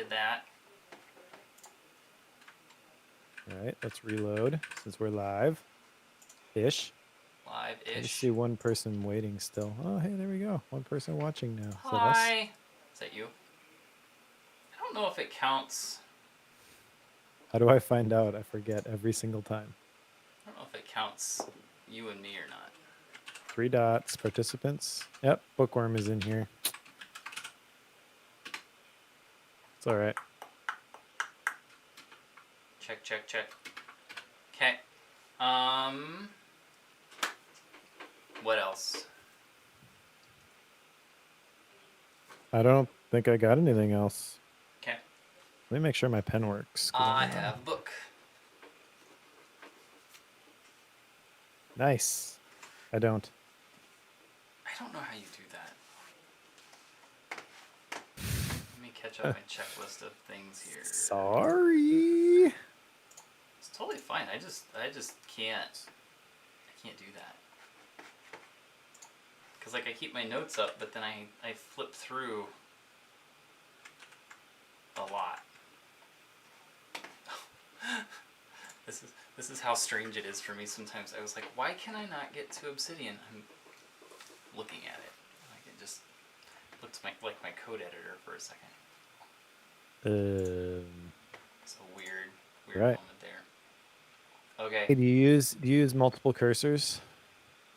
did that. All right, let's reload since we're live-ish. I just Live-ish. see one person waiting still. Oh, hey, there we go. One person watching now. Is that us? Hi. Is that you? I don't know if it counts. How do I find out? I forget every single time. I don't know if it counts you and me or not. 3 dots, participants. Yep, Bookworm is in here. It's all right. Check, check, check. Okay. What else? I don't think I got anything else. Okay. Let me make sure my pen works. I have a book. Nice. I don't. I don't know how you do that. Let me catch up my checklist of things here. Sorry. It's totally fine. I just can't. I can't do that. Cause like I keep my notes up, but then I flip through a lot. This is how strange it is for me sometimes. I was like, why can I not get to Obsidian? I'm looking at it. Like it just looks like my code editor for a second. It's a weird moment there. Okay. Hey, do you use multiple cursors?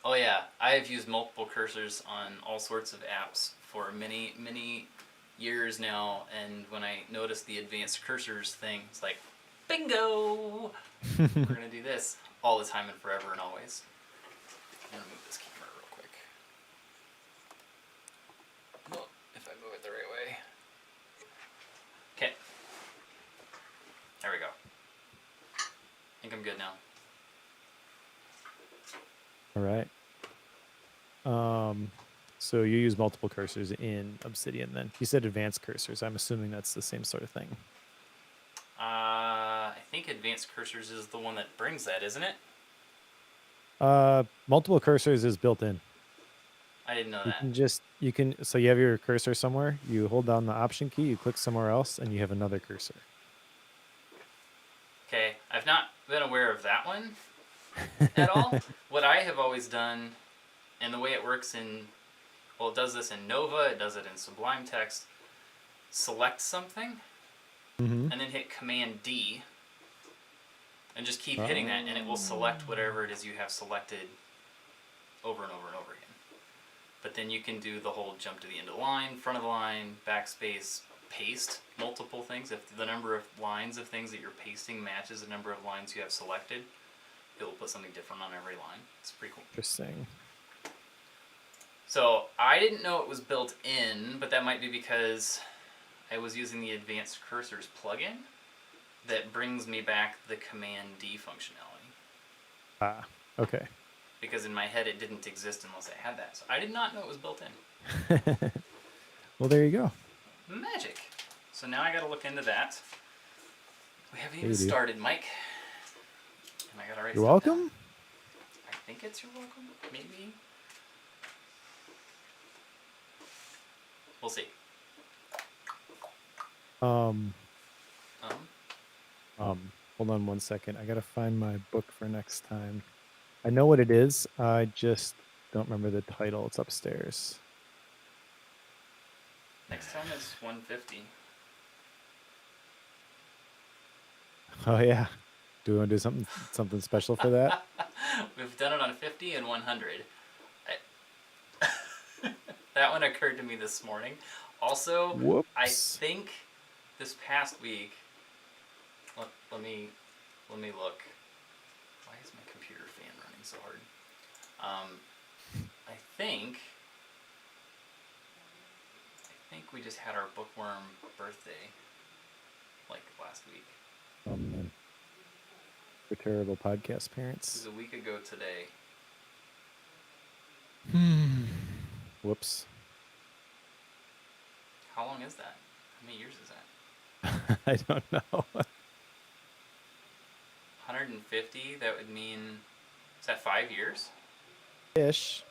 Oh yeah, I have used multiple cursors on all sorts of apps for many years now, and when I noticed the advanced cursors thing, it's like, bingo! We're gonna do this all the time and forever and always. I'm gonna move this camera real quick. Well, if I move it the right way. Okay. There we go. I think I'm good now. All right. So you use multiple cursors in Obsidian then. You said advanced cursors. I'm assuming that's the same sort of thing. I think advanced cursors is the one that brings that, isn't it? Multiple cursors is built in. I didn't know that. So you have your cursor somewhere, you hold down the option key, you click somewhere else, and you have another cursor. Okay, I've not been aware of that one at all. What I have always done, and the way it works it does this in Nova, it does it in Sublime Text, select something, and then hit Command D, and just keep hitting that, and it will select whatever it is you have selected over and over and over again. But then you can do the whole jump to the end of the line, front of the line, backspace, paste multiple things. If the number of lines of things that you're pasting matches the number of lines you have selected, it will put something different on every line. It's pretty cool. Interesting. So I didn't know it was built in, but that might be because I was using the Advanced Cursors plugin that brings me back the Command D functionality. Ah, okay. Because in my head it didn't exist unless I had that. So I did not know it was built in. Well, there you go. Magic. So now I gotta look into that. We haven't even started, Mike. And I gotta write You're welcome? down. I think it's you're welcome, maybe. We'll see. Hold on one second. I gotta find my book for next time. I know what it is. I just don't remember the title. It's upstairs. Next time is 150. Oh yeah. Do we want to do something special for that? We've done it on 50 and 100. That one occurred to me this morning. Also, Whoops. I think this past week. Let me look. Why is my computer fan running so hard? I think we just had our Bookworm birthday, like last week. Oh man, we're terrible podcast parents. It was a week ago today. Whoops. How long is that? How many years is that? I don't know. 150, that would mean, is that 5 years? Ish.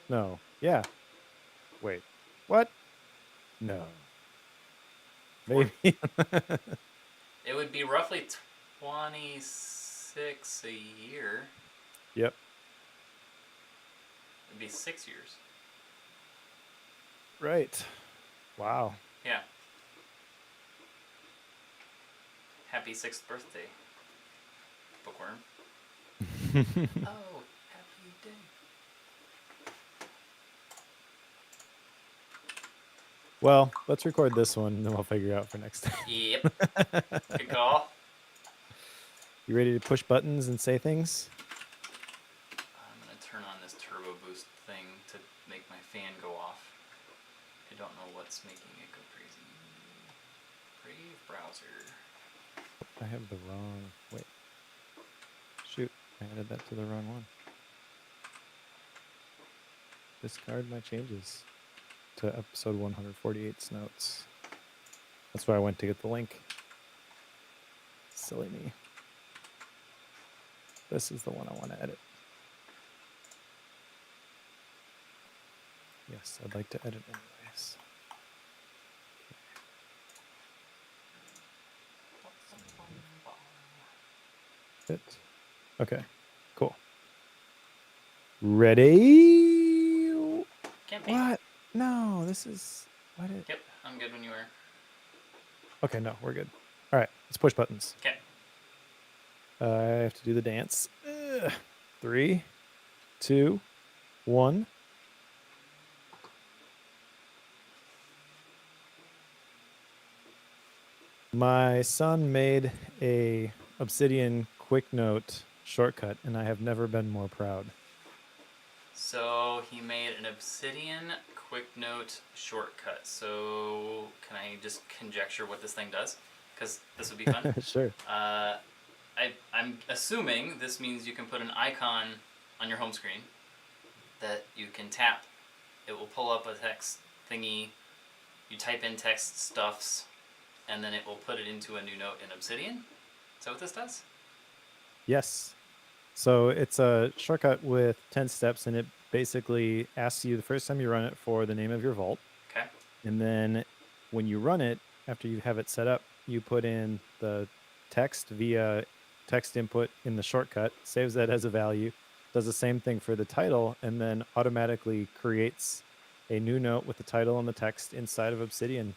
No. Yeah. Wait. What? No. Four, maybe. it would be roughly 26 a year. Yep. It'd be 6 years. Right. Wow. Yeah. Happy 6th birthday, Bookworm. Oh, happy day. Well, let's record this one, and then we'll figure out for next Yep. Good call. You ready to push buttons and say things? I'm gonna turn on this turbo boost thing to make my fan go off. I don't know what's making it go crazy. Brave browser. I have the wrong... Wait. Shoot. I added that to the wrong one. Discard my changes to episode 148's notes. That's where I went to get the link. Silly me. This is the one I want to edit. Yes, I'd like to edit anyways. Fit. Okay, cool. Ready? Can't be. What? No, this is... What is... Yep, I'm good when you are. Okay, no, we're good. All right, let's push buttons. Okay. I have to do the dance. 3, 2, 1. My son made a Obsidian quick note shortcut, and I have never been more proud. So he made an Obsidian quick note shortcut. So can I just conjecture what this thing does? Because this would be fun. Sure. I'm assuming this means you can put an icon on your home screen that you can tap. It will pull up a text thingy. You type in text stuffs, and then it will put it into a new note in Obsidian. Is that what this does? Yes. So it's a shortcut with 10 steps, and it basically asks you the first time you run it for the name of your vault. Okay. And then when you run it, after you have it set up, you put in the text via text input in the shortcut, saves that as a value, does the same thing for the title, and then automatically creates a new note with the title and the text inside of Obsidian.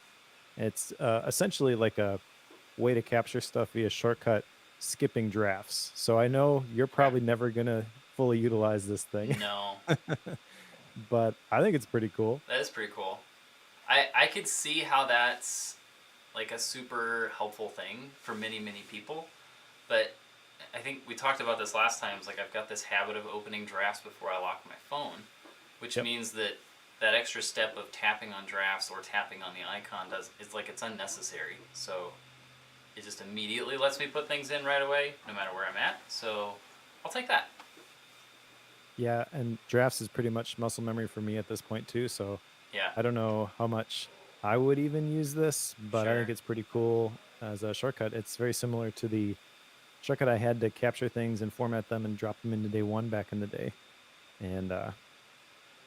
It's essentially like a way to capture stuff via shortcut, skipping drafts. So I know you're probably never going to fully utilize this thing. No. But I think it's pretty cool. That is pretty cool. I could see how that's like a super helpful thing for many, many people. But I think we talked about this last time. It's like I've got this habit of opening drafts before I lock my phone, which means that extra step of tapping on drafts or tapping on the icon it's unnecessary. So it just immediately lets me put things in right away, no matter where I'm at. So I'll take that. Yeah, and drafts is pretty much muscle memory for me at this point too. So Yeah. I don't know how much I would even use this, but I think Sure. it's pretty cool as a shortcut. It's very similar to the shortcut I had to capture things and format them and drop them into day one back in the day. And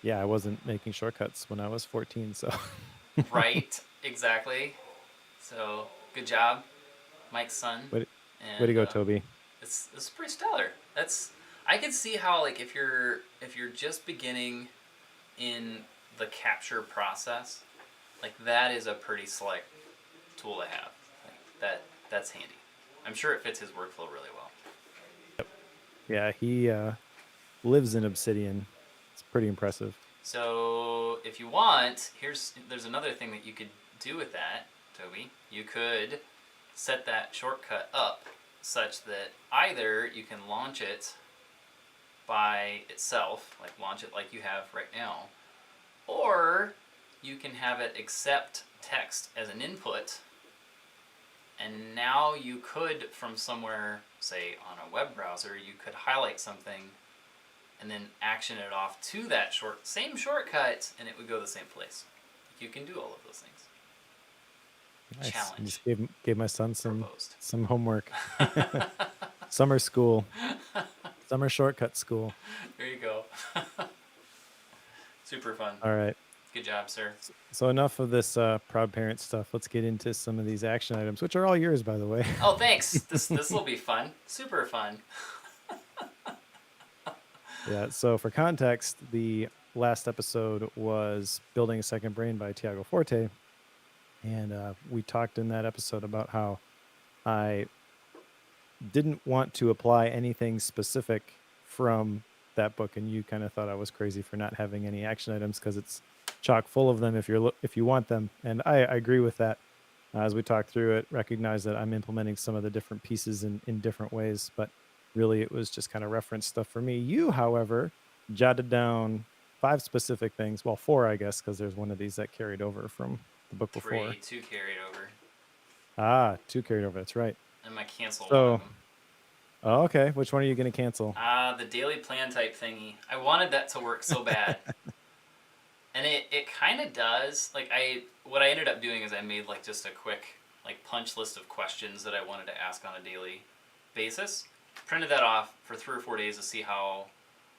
yeah, I wasn't making shortcuts when I was 14, so. Right, exactly. So good job, Mike's son. Way to go, Toby. It's pretty stellar. I can see how, like, if you're just beginning in the capture process, like, that is a pretty slick tool to have. Like, that's handy. I'm sure it fits his workflow really well. Yeah, he lives in Obsidian. It's pretty impressive. So if you want, there's another thing that you could do with that, Toby. You could set that shortcut up such that either you can launch it by itself, like launch it like you have right now, or you can have it accept text as an input, and now you could, from somewhere, say on a web browser, you could highlight something and then action it off to that same shortcut, and it would go the same place. You can do all of those things. Nice. Challenge. Just gave my son some Proposed. homework. Summer school. Summer shortcut school. There you go. Super fun. All right. Good job, sir. So enough of this proud parent stuff. Let's get into some of these action items, which are all yours, by the way. Oh, thanks. This will be fun. Super fun. Yeah. So for context, the last episode was Building a Second Brain by Tiago Forte. And we talked in that episode about how I didn't want to apply anything specific from that book, and you kind of thought I was crazy for not having any action items because it's chock full of them if you want them. And I agree with that. As we talked through it, recognize that I'm implementing some of the different pieces in different ways, but really it was just kind of reference stuff for me. You, however, jotted down 5 specific things. Well, 4, I guess, because there's one of these that carried over from the book before. 2 carried over. Ah, 2 carried over. That's right. I'm gonna cancel one So, of them. oh, okay. Which one are you going to cancel? The daily plan type thingy. I wanted that to work so bad. And it kind of does. Like what I ended up doing is I made like just a quick like punch list of questions that I wanted to ask on a daily basis. Printed that off for 3 or 4 days to see how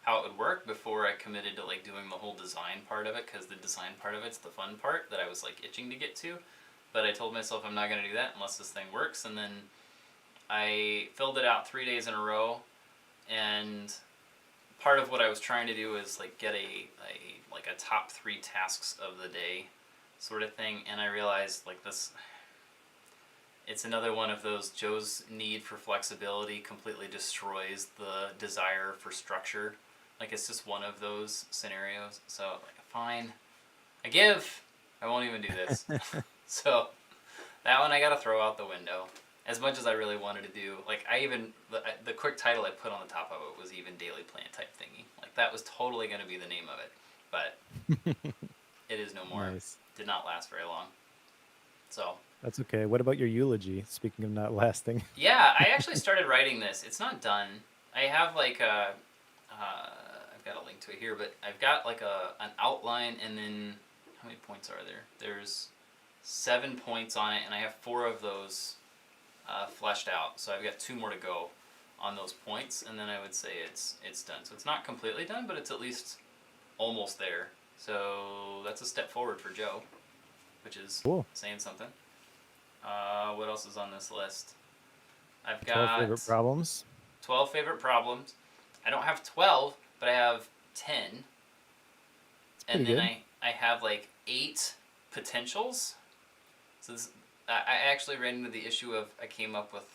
it would work before I committed to like doing the whole design part of it, because the design part of it's the fun part that I was like itching to get to. But I told myself I'm not going to do that unless this thing works, and then I filled it out 3 days in a row, and part of what I was trying to do is like get a top 3 tasks of the day sort of thing, and I realized like this, it's another one of those Joe's need for flexibility completely destroys the desire for structure. Like it's just one of those scenarios. So like, fine, I give. I won't even do this. So that one I gotta throw out the window. As much as I really wanted to do, like I even the quick title I put on the top of it was even daily plan type thingy. Like that was totally gonna be the name of it, but it is no more. Nice. Did not last very long. So That's okay. What about your eulogy? Speaking of not lasting. yeah, I actually started writing this. It's not done. I have like I've got a link to it here, but I've got like an outline, and then how many points are there? There's 7 points on it, and I have 4 of those fleshed out. So I've got 2 more to go on those points, and then I would say it's done. So it's not completely done, but it's at least almost there. So that's a step forward for Joe, which is Cool. saying something. What else is on this list? I've 12 got favorite problems. 12 favorite problems. I don't have 12, but I have 10. And then good. I have like 8 potentials. So this, I actually ran into the issue of I came up with,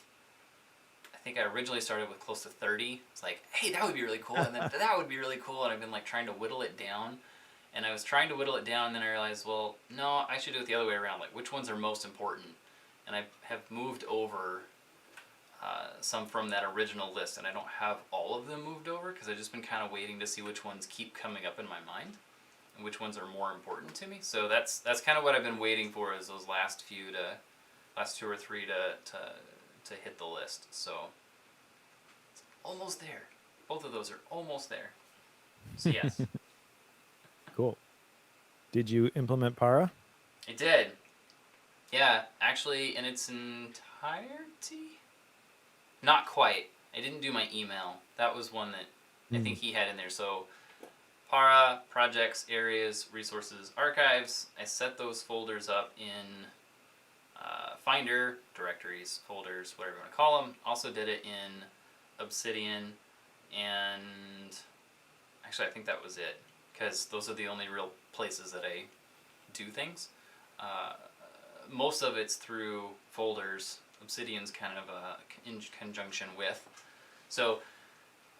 I think I originally started with close to 30. It's like, hey, that would be really cool, and then that would be really cool, and I've been like trying to whittle it down. And I was trying to whittle it down, and then I realized, well, no, I should do it the other way around. Like, which ones are most important? And I have moved over some from that original list, and I don't have all of them moved over because I've just been kind of waiting to see which ones keep coming up in my mind and which ones are more important to me. So that's kind of what I've been waiting for, is those last 2 or 3 to hit the list. So it's almost there. Both of those are almost there. So yes. Cool. Did you implement Para? I did. Yeah, actually, in its entirety? Not quite. I didn't do my email. That was one that I think he had in there. So, Para, projects, areas, resources, archives. I set those folders up in Finder, directories, folders, whatever you want to call them. Also did it in Obsidian, and actually I think that was it, because those are the only real places that I do things. Most of it's through folders. Obsidian's kind of in conjunction with. So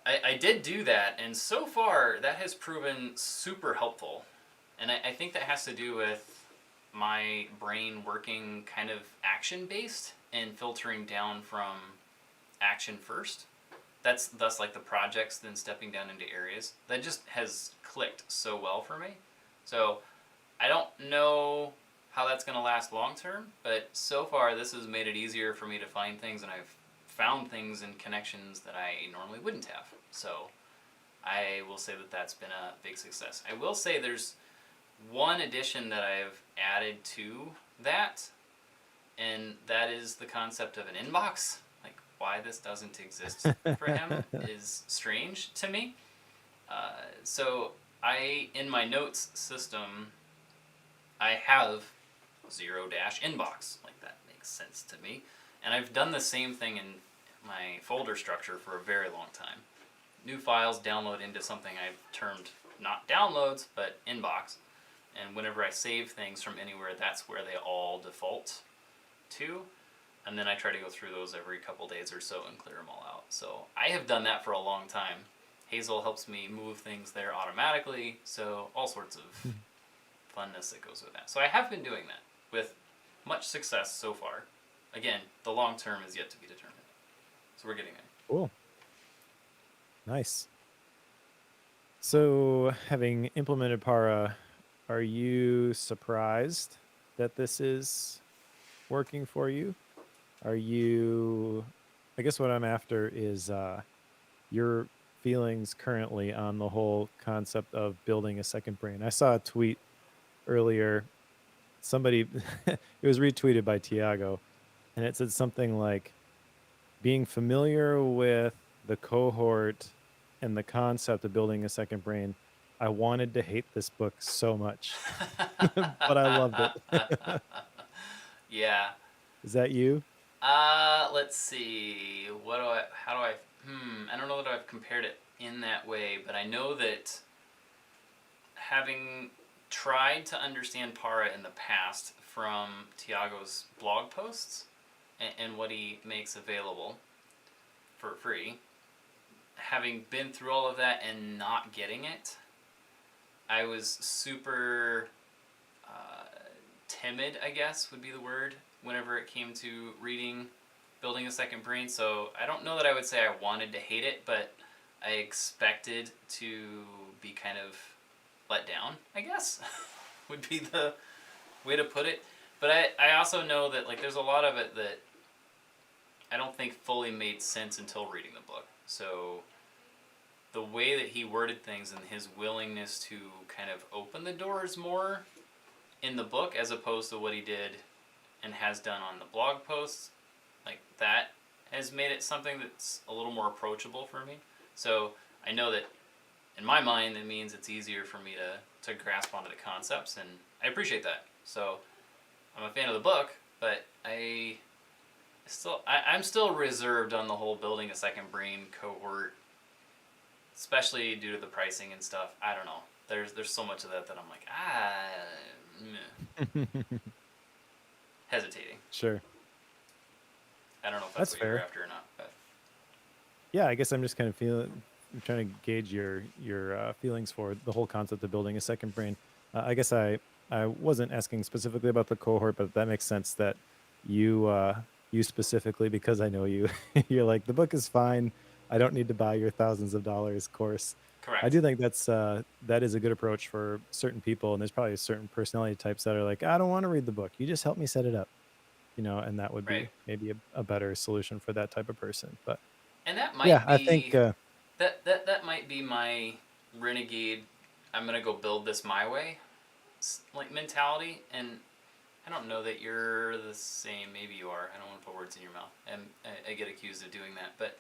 I did do that, and so far that has proven super helpful. And I think that has to do with my brain working kind of action-based and filtering down from action first. That's thus like the projects, then stepping down into areas. That just has clicked so well for me. So I don't know how that's going to last long term, but so far this has made it easier for me to find things, and I've found things and connections that I normally wouldn't have. So I will say that that's been a big success. I will say there's one addition that I've added to that, and that is the concept of an inbox. Like, why this doesn't exist for him is strange to me. So I, in my notes system, I have 0-inbox. Like, that makes sense to me. And I've done the same thing in my folder structure for a very long time. New files download into something I've termed not downloads, but inbox. And whenever I save things from anywhere, that's where they all default to. And then I try to go through those every couple days or so and clear them all out. So I have done that for a long time. Hazel helps me move things there automatically, so all sorts of funness that goes with that. So I have been doing that with much success so far. Again, the long term is yet to be determined. So we're getting there. Cool. Nice. So, having implemented Para, are you surprised that this is working for you? Are you, I guess what I'm after is your feelings currently on the whole concept of building a second brain. I saw a tweet earlier, somebody, it was retweeted by Tiago, and it said something like, being familiar with the cohort and the concept of building a second brain, I wanted to hate this book so much, but I loved it. Yeah. Is that you? Let's see. I don't know that I've compared it in that way, but I know that having tried to understand Para in the past from Tiago's blog posts and what he makes available for free, having been through all of that and not getting it, I was super timid, I guess would be the word, whenever it came to reading Building a Second Brain. So I don't know that I would say I wanted to hate it, but I expected to be kind of let down, I guess, would be the way to put it. But I also know that, like, there's a lot of it that I don't think fully made sense until reading the book. So the way that he worded things and his willingness to kind of open the doors more in the book as opposed to what he did and has done on the blog posts, like, that has made it something that's a little more approachable for me. So I know that in my mind it means it's easier for me to grasp onto the concepts, and I appreciate that. So I'm a fan of the book, but I'm still reserved on the whole building a second brain cohort, especially due to the pricing and stuff. I don't know. There's so much of that I'm like, hesitating. Sure. I don't know if That's that's what you're fair. after or not, but Yeah, I guess I'm just kind of I'm trying to gauge your feelings for the whole concept of building a second brain. I guess I wasn't asking specifically about the cohort, but that makes sense that you specifically, because I know you, you're like, the book is fine. I don't need to buy your thousands of dollars course. I correct. do think that is a good approach for certain people, and there's probably certain personality types that are like, I don't want to read the book. You just help me set it up, and that would Right. be maybe a better solution for that type of person. But And that yeah, might I think be that might be my renegade. I'm gonna go build this my way, like, mentality. And I don't know that you're the same. Maybe you are. I don't want to put words in your mouth, and I get accused of doing that. But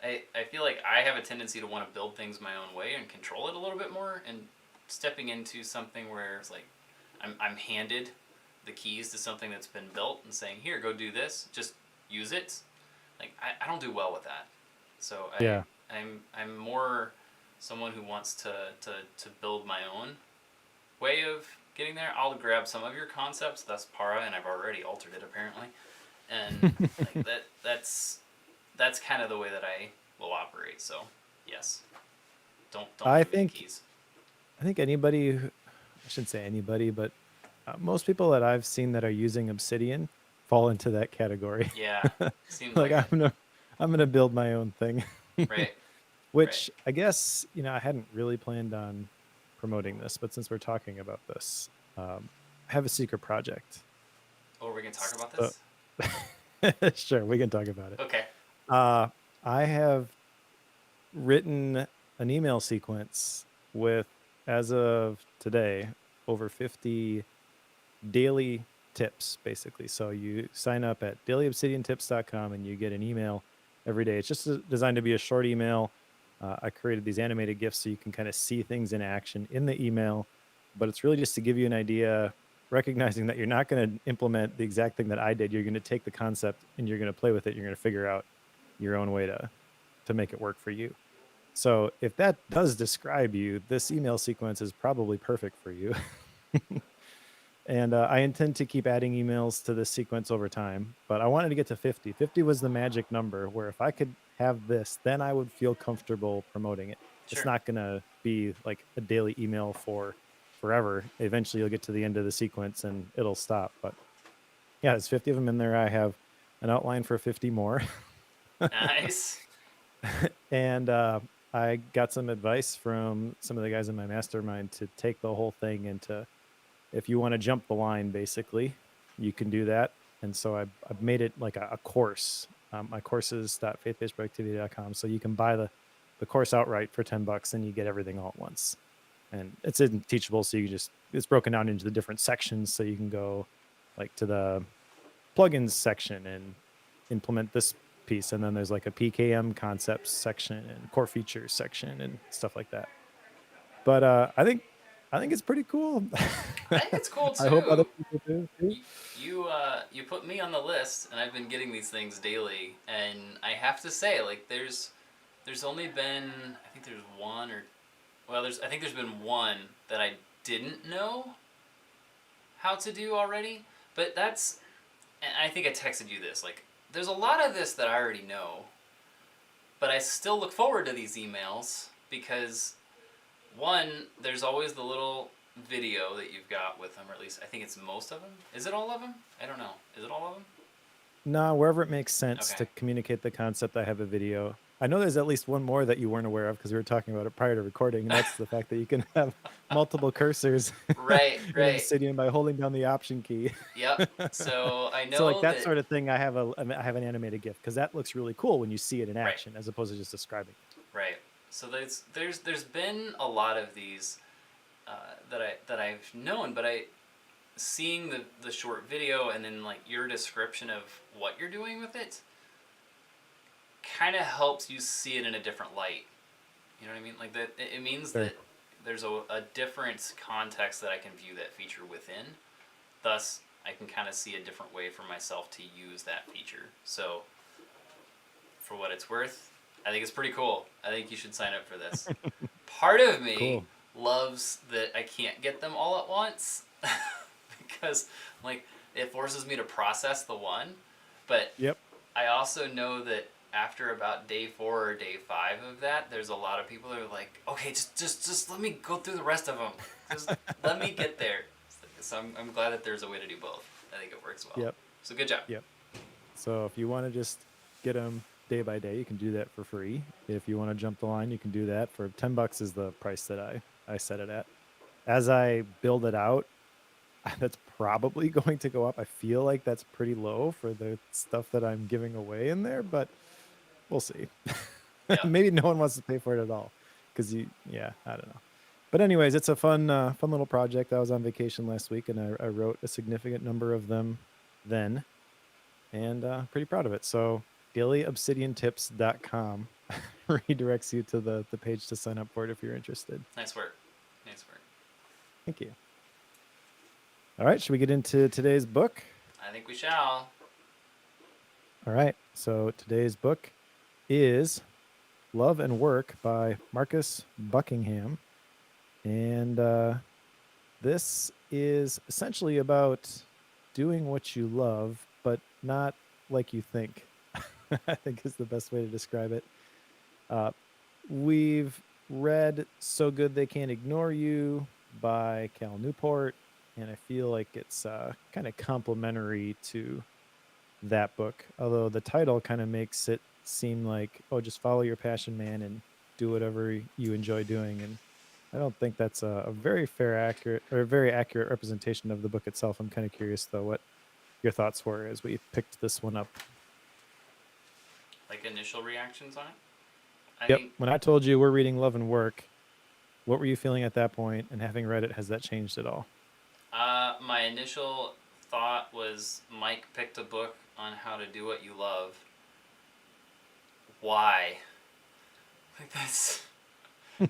I feel like I have a tendency to want to build things my own way and control it a little bit more. And stepping into something where it's like I'm handed the keys to something that's been built and saying, here, go do this, just use it. Like, I don't do well with that. So yeah. I'm more someone who wants to build my own way of getting there. I'll grab some of your concepts, that's Para, and I've already altered it apparently. And like that's kind of the way that I will operate. So yes, don't I give me the think keys. I think anybody, I shouldn't say anybody, but most people that I've seen that are using Obsidian fall into that category. Yeah, seems Like, like it. I'm gonna build my own thing. Right, right. Which I guess, I hadn't really planned on promoting this, but since we're talking about this, I have a secret project. Oh, we can talk about So, this. sure, we can talk about it. Okay. Uh, I have written an email sequence with, as of today, over 50 daily tips, basically. So you sign up at dailyobsidiantips.com and you get an email every day. It's just designed to be a short email. I created these animated GIFs so you can kind of see things in action in the email, but it's really just to give you an idea recognizing that you're not going to implement the exact thing that I did. You're going to take the concept and you're going to play with it. You're going to figure out your own way to make it work for you. So if that does describe you, this email sequence is probably perfect for you. And I intend to keep adding emails to this sequence over time, but I wanted to get to 50. 50 was the magic number where if I could have this, then I would feel comfortable promoting it. It's Sure. not going to be like a daily email for forever. Eventually you'll get to the end of the sequence and it'll stop. But yeah, there's 50 of them in there. I have an outline for 50 more. Nice. And I got some advice from some of the guys in my mastermind to take the whole thing into, if you want to jump the line, basically, you can do that. And so I've made it like a course. My course is faithbasedproductivity.com. So you can buy the course outright for $10 and you get everything all at once. And it's in Teachable. So you just, it's broken down into the different sections. So you can go like to the plugins section and implement this piece. And then there's like a PKM concepts section and core features section and stuff like that. But I think it's pretty cool. I think it's cool I hope other too. people do too. You put me on the list, and I've been getting these things daily, and I have to say, like, there's only been, I think there's one or, well, I think there's been one that I didn't know how to do already, but that's, and I think I texted you this, like, there's a lot of this that I already know, but I still look forward to these emails because, one, there's always the little video that you've got with them, or at least I think it's most of them. Is it all of them? I don't know. Is it all of them? No, wherever it makes sense Okay. to communicate the concept, I have a video. I know there's at least one more that you weren't aware of because we were talking about it prior to recording, and that's the fact that you can have multiple cursors Right, in right. Obsidian by holding down the Option key. Yep. So I So like know that that. sort of thing, I have an animated GIF because that looks really cool when you see it in Right, action as opposed to just describing it. right. So there's been a lot of these that I've known, but I seeing the short video and then like your description of what you're doing with it kind of helps you see it in a different light. You know what I mean? Like that it means Sure. that there's a different context that I can view that feature within. Thus, I can kind of see a different way for myself to use that feature. So, for what it's worth, I think it's pretty cool. I think you should sign up for this. Part of me Cool. loves that I can't get them all at once because like it forces me to process the one, but Yep. I also know that after about day 4 or day 5 of that, there's a lot of people that are like, okay, just let me go through the rest of them. Just let me get there. So I'm glad that there's a way to do both. I think it works well. Yep. So good job. Yep. So if you want to just get them day by day, you can do that for free. If you want to jump the line, you can do that for $10 is the price that I set it at. As I build it out, that's probably going to go up. I feel like that's pretty low for the stuff that I'm giving away in there, but we'll see. Yeah. Maybe no one wants to pay for it at all because yeah, I don't know. But anyways, it's a fun little project. I was on vacation last week and I wrote a significant number of them then, and pretty proud of it. So dailyobsidiantips.com redirects you to the page to sign up for it if you're interested. Nice work. Nice work. Thank you. All right, should we get into today's book? I think we shall. All right, so today's book is Love and Work by Marcus Buckingham. And this is essentially about doing what you love, but not like you think, I think is the best way to describe it. We've read So Good They Can't Ignore You by Cal Newport, and I feel like it's kind of complementary to that book, although the title kind of makes it seem like, oh, just follow your passion, man, and do whatever you enjoy doing. And I don't think that's a very very accurate representation of the book itself. I'm kind of curious though what your thoughts were as we picked this one up. Like initial reactions on it. I Yep. think When I told you we're reading Love and Work, what were you feeling at that point? And having read it, has that changed at all? my initial thought was Mike picked a book on how to do what you love. Why? Like that's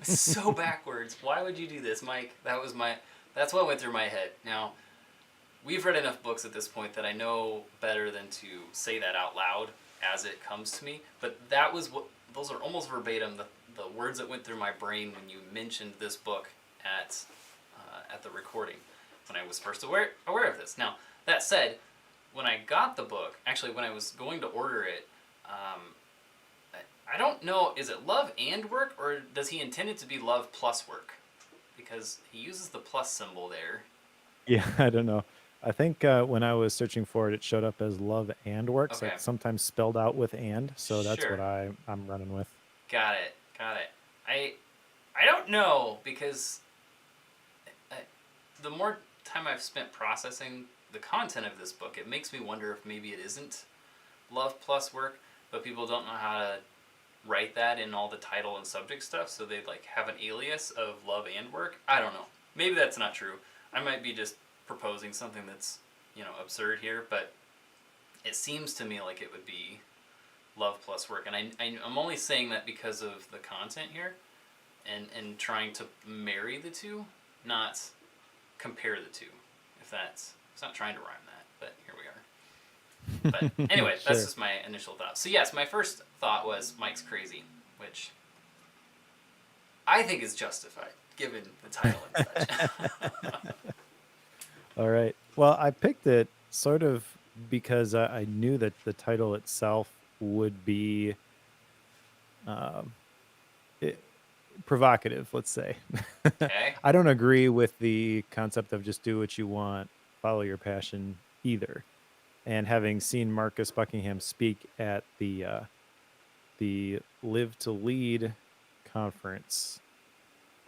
so backwards. Why would you do this, Mike? That's what went through my head. Now, we've read enough books at this point that I know better than to say that out loud as it comes to me. But that was what those are almost verbatim the words that went through my brain when you mentioned this book at the recording when I was first aware of this. Now that said, when I got the book, actually when I was going to order it, I don't know, is it love and work, or does he intend it to be love plus work? Because he uses the plus symbol there. Yeah, I don't know. I think when I was searching for it, it showed up as love and works, Okay, like sometimes spelled out with and. So that's what sure. I'm running with. Got it. Got it. I don't know because I, the more time I've spent processing the content of this book, it makes me wonder if maybe it isn't love plus work, but people don't know how to write that in all the title and subject stuff, so they like have an alias of love and work. I don't know. Maybe that's not true. I might be just proposing something that's, absurd here, but it seems to me like it would be love plus work. And I'm only saying that because of the content here and trying to marry the two, not compare the two. If that's, it's not trying to rhyme that, but here we are. But anyway, Sure. that's just my initial thought. So yes, my first thought was Mike's crazy, which I think is justified given the title and such. All right. Well, I picked it sort of because I knew that the title itself would be um, it, provocative, let's say. Okay. I don't agree with the concept of just do what you want, follow your passion either. And having seen Marcus Buckingham speak at the Live to Lead conference,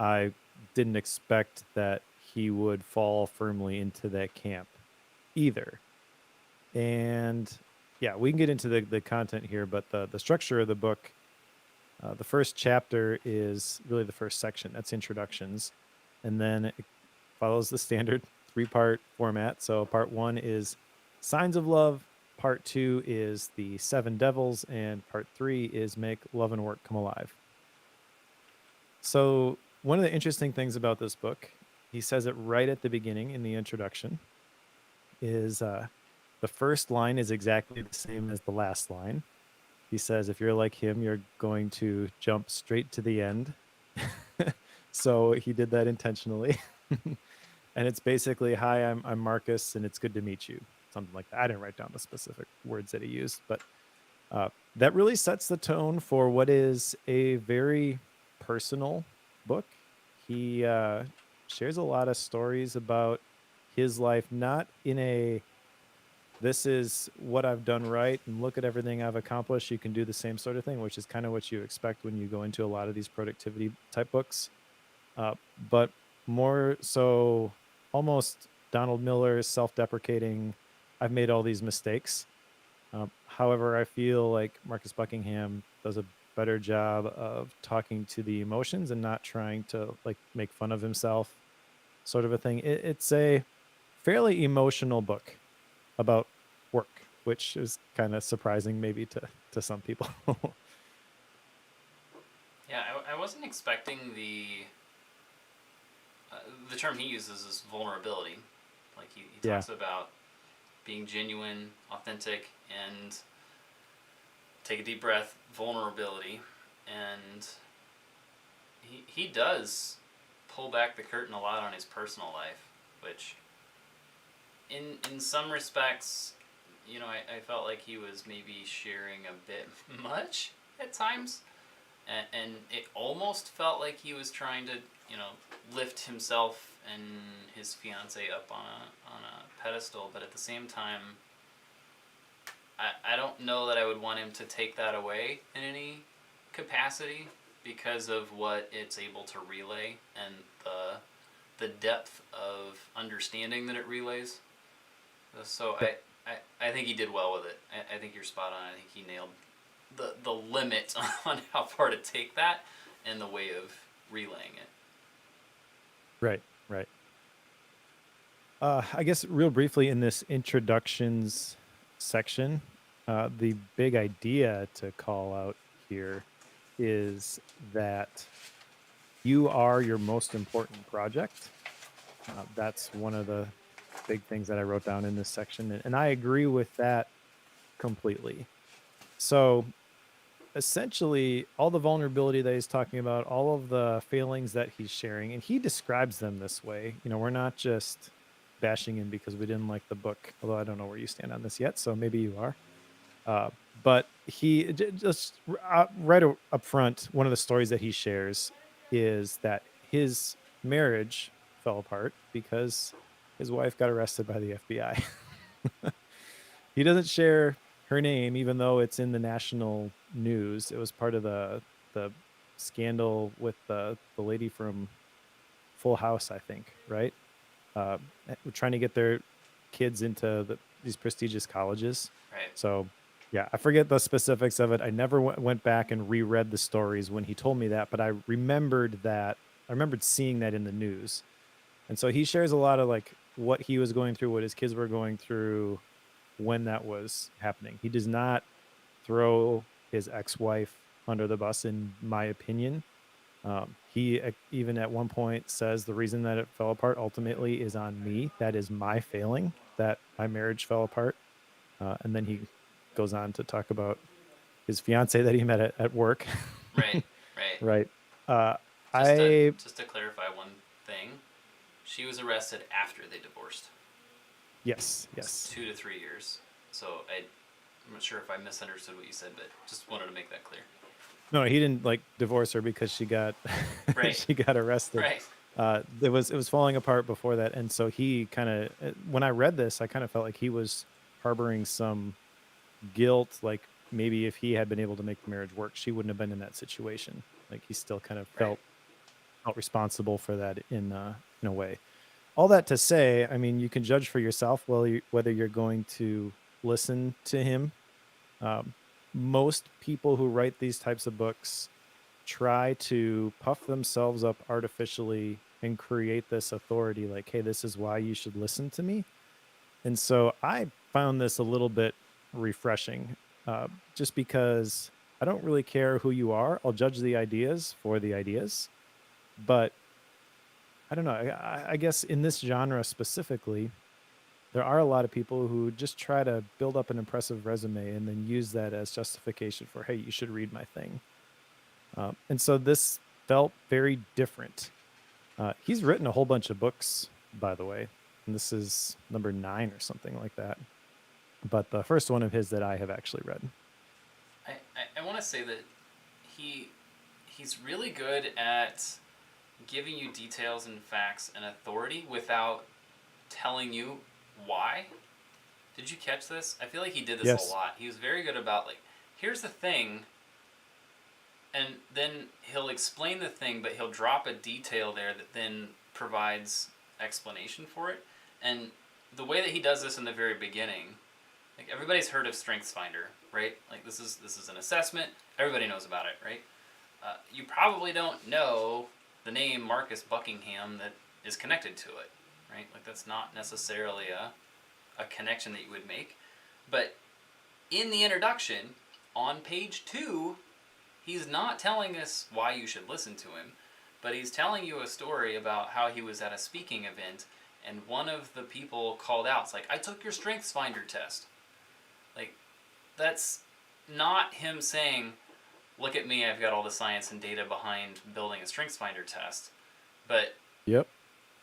I didn't expect that he would fall firmly into that camp either. And yeah, we can get into the content here, but the structure of the book, the first chapter is really the first section. That's introductions. And then it follows the standard 3-part format. So part 1 is signs of love. Part 2 is the 7 devils. And part 3 is make love and work come alive. So one of the interesting things about this book, he says it right at the beginning in the introduction, is the first line is exactly the same as the last line. He says, if you're like him, you're going to jump straight to the end. So he did that intentionally. And it's basically, hi, I'm Marcus, and it's good to meet you. Something like that. I didn't write down the specific words that he used, but that really sets the tone for what is a very personal book. He shares a lot of stories about his life, not in a this is what I've done right and look at everything I've accomplished. You can do the same sort of thing, which is kind of what you expect when you go into a lot of these productivity type books. But more so, almost Donald Miller self-deprecating. I've made all these mistakes. However, I feel like Marcus Buckingham does a better job of talking to the emotions and not trying to like make fun of himself, sort of a thing. It's a fairly emotional book about work, which is kind of surprising maybe to some people. Yeah, I wasn't expecting the term he uses is vulnerability. Like he Yeah. talks about being genuine, authentic, and take a deep breath, vulnerability, and he does pull back the curtain a lot on his personal life, which in some respects, I felt like he was maybe sharing a bit much at times, and it almost felt like he was trying to lift himself and his fiance up on a pedestal, but at the same time, I don't know that I would want him to take that away in any capacity because of what it's able to relay and the depth of understanding that it relays. So I think he did well with it. I think you're spot on. I think he nailed the limit on how far to take that and the way of relaying it. Right. Right. I guess real briefly in this introductions section, the big idea to call out here is that you are your most important project. That's one of the big things that I wrote down in this section, and I agree with that completely. So essentially, all the vulnerability that he's talking about, all of the failings that he's sharing, and he describes them this way. We're not just bashing him because we didn't like the book, although I don't know where you stand on this yet, so maybe you are. But he just right up front, one of the stories that he shares is that his marriage fell apart because his wife got arrested by the FBI. He doesn't share her name, even though it's in the national news. It was part of the scandal with the lady from Full House, I think, right? Trying to get their kids into these prestigious colleges. Right. So, yeah, I forget the specifics of it. I never went back and reread the stories when he told me that, but I remembered that. I remembered seeing that in the news. And so he shares a lot of like what he was going through, what his kids were going through when that was happening. He does not throw his ex-wife under the bus, in my opinion. He even at one point says the reason that it fell apart ultimately is on me. That is my failing that my marriage fell apart. And then he goes on to talk about his fiance that he met at work. Right. Right. Right. Uh, Just to I just to clarify one thing, she was arrested after they divorced. yes, It's yes. 2 to 3 years. So I'm not sure if I misunderstood what you said, but just wanted to make that clear. No, he didn't like divorce her because she got Right. she got arrested. Right. It was falling apart before that, and so he kind of when I read this, I kind of felt like he was harboring some guilt, like maybe if he had been able to make the marriage work, she wouldn't have been in that situation. Like he still kind of Right. felt responsible for that in a way. All that to say, I mean, you can judge for yourself whether you're going to listen to him. Um, Most people who write these types of books try to puff themselves up artificially and create this authority like, hey, this is why you should listen to me. And so I found this a little bit refreshing, just because I don't really care who you are. I'll judge the ideas for the ideas. But I don't know. I guess in this genre specifically, there are a lot of people who just try to build up an impressive resume and then use that as justification for, hey, you should read my thing. And so this felt very different. He's written a whole bunch of books, by the way, and this is number 9 or something like that. But the first one of his that I have actually read. I want to say that he he's really good at giving you details and facts and authority without telling you why. Did you catch this? I feel like he did this a Yes. lot. He was very good about like, here's the thing, and then he'll explain the thing, but he'll drop a detail there that then provides explanation for it. And the way that he does this in the very beginning, like everybody's heard of StrengthsFinder, right? Like this is an assessment. Everybody knows about it, right? You probably don't know the name Marcus Buckingham that is connected to it, right? Like that's not necessarily a connection that you would make. But in the introduction, on page 2, he's not telling us why you should listen to him, but he's telling you a story about how he was at a speaking event and one of the people called out, it's like, I took your StrengthsFinder test. Like, that's not him saying, look at me, I've got all the science and data behind building a StrengthsFinder test. But Yep.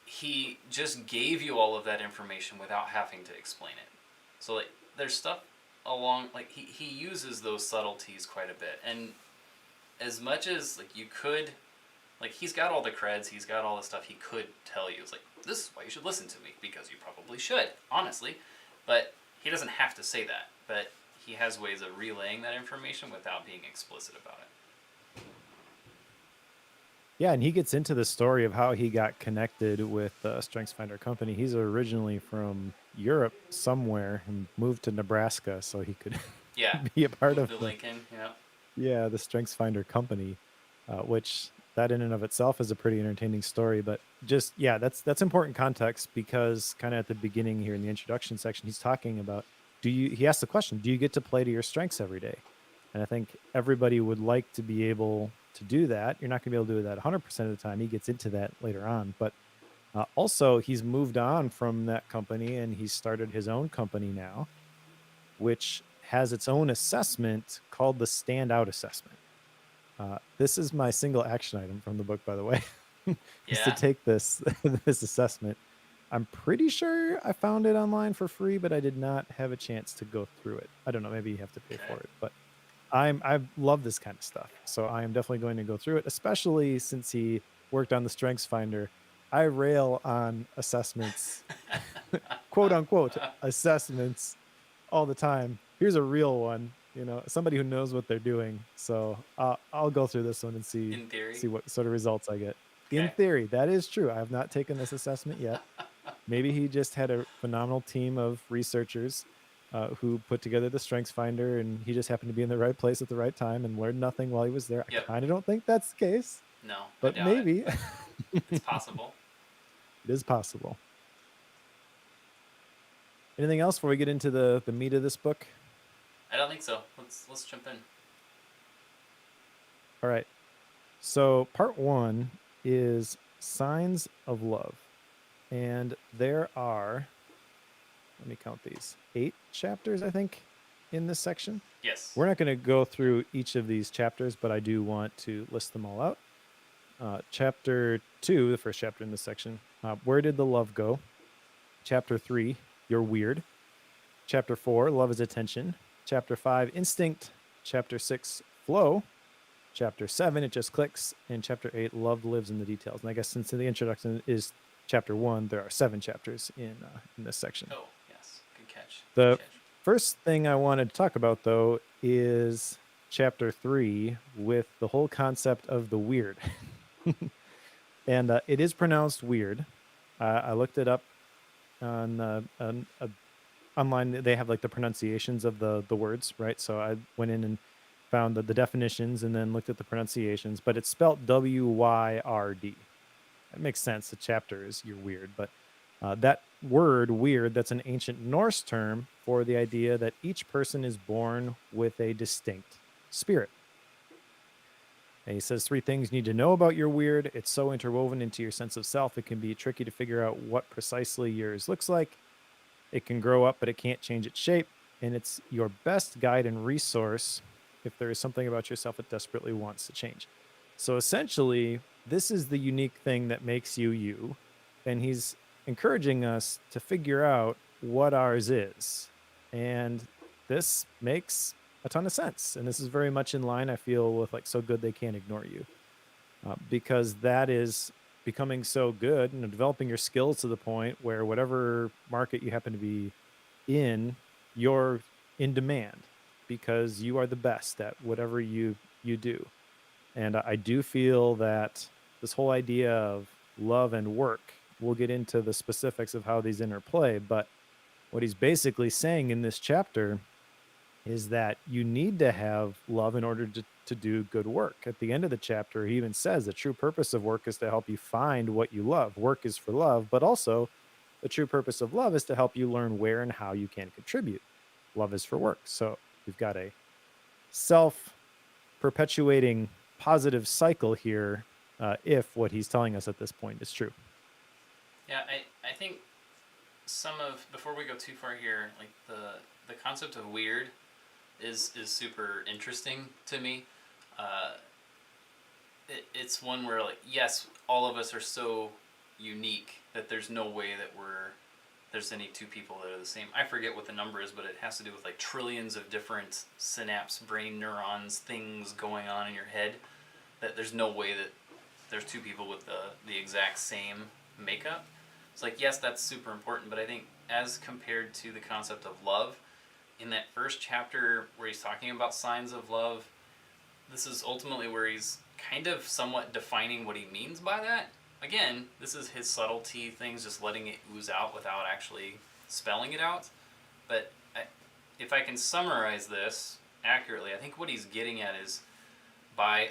he just gave you all of that information without having to explain it. So like there's stuff along like he uses those subtleties quite a bit. And as much as like you could like he's got all the creds, he's got all the stuff he could tell you. It's like, this is why you should listen to me, because you probably should, honestly. But he doesn't have to say that. But he has ways of relaying that information without being explicit about it. Yeah, and he gets into the story of how he got connected with the StrengthsFinder company. He's originally from Europe somewhere and moved to Nebraska so he could Yeah. be a part Moved of to Lincoln, the StrengthsFinder company, which that in and of itself is a pretty entertaining story. But just yeah, that's important context because kind of at the beginning here in the introduction section, he's talking about he asked the question, do you get to play to your strengths every day? And I think everybody would like to be able to do that. You're not going to be able to do that 100% of the time. He gets into that later on, but Also, he's moved on from that company and he's started his own company now, which has its own assessment called the standout assessment. This is my single action item from the book, by the way, is to Yeah. take this this assessment. I'm pretty sure I found it online for free, but I did not have a chance to go through it. I don't know, maybe you have to pay Okay. for it, but I love this kind of stuff. So I am definitely going to go through it, especially since he worked on the strengths finder. I rail on assessments, quote unquote assessments all the time. Here's a real one, somebody who knows what they're doing. So I'll go through this one and see In theory. see what sort of results I get. In Okay. theory, that is true. I have not taken this assessment yet. Maybe he just had a phenomenal team of researchers who put together the strengths finder, and he just happened to be in the right place at the right time and learned nothing while he was there. I Yep. kind of don't think that's the case, No, I but doubt it, maybe but it's it possible. is possible. Anything else before we get into the meat of this book? I don't think so. Let's jump in. All right. So, part one is signs of love. And there are, let me count these, 8 chapters, I think, in this section. Yes. We're not going to go through each of these chapters, but I do want to list them all out. Chapter 2, the first chapter in this section, where did the love go? Chapter 3, you're weird. Chapter 4, love is attention. Chapter 5, instinct. Chapter 6, flow. Chapter 7, it just clicks. And chapter 8, love lives in the details. And I guess since the introduction is chapter 1, there are 7 chapters in this section. Oh, yes. Good catch. Good The catch. first thing I wanted to talk about, though, is chapter 3 with the whole concept of the weird. And it is pronounced weird. I looked it up on online. They have like the pronunciations of the words, right? So I went in and found the definitions and then looked at the pronunciations, but it's spelled WYRD. That makes sense. The chapter is you're weird, but that word weird, that's an ancient Norse term for the idea that each person is born with a distinct spirit. And he says 3 things you need to know about your weird. It's so interwoven into your sense of self, it can be tricky to figure out what precisely yours looks like. It can grow up, but it can't change its shape. And it's your best guide and resource if there is something about yourself it desperately wants to change. So essentially, this is the unique thing that makes you you. And he's encouraging us to figure out what ours is. And this makes a ton of sense. And this is very much in line, I feel, with like So Good They Can't Ignore You, because that is becoming so good and developing your skills to the point where whatever market you happen to be in, you're in demand because you are the best at whatever you do. And I do feel that this whole idea of love and work, we'll get into the specifics of how these interplay, but what he's basically saying in this chapter is that you need to have love in order to do good work. At the end of the chapter, he even says the true purpose of work is to help you find what you love. Work is for love, but also the true purpose of love is to help you learn where and how you can contribute. Love is for work. So we've got a self perpetuating positive cycle here, if what he's telling us at this point is true. Yeah, I think some of before we go too far here, like the concept of weird is super interesting to me. Uh, it's one where like yes, all of us are so unique that there's no way that there's any two people that are the same. I forget what the number is, but it has to do with like trillions of different synapse, brain neurons, things going on in your head. That there's no way that there's two people with the exact same makeup. It's like yes, that's super important, but I think as compared to the concept of love, in that first chapter where he's talking about signs of love, this is ultimately where he's kind of somewhat defining what he means by that. Again, this is his subtlety things, just letting it ooze out without actually spelling it out. But if I can summarize this accurately, I think what he's getting at is by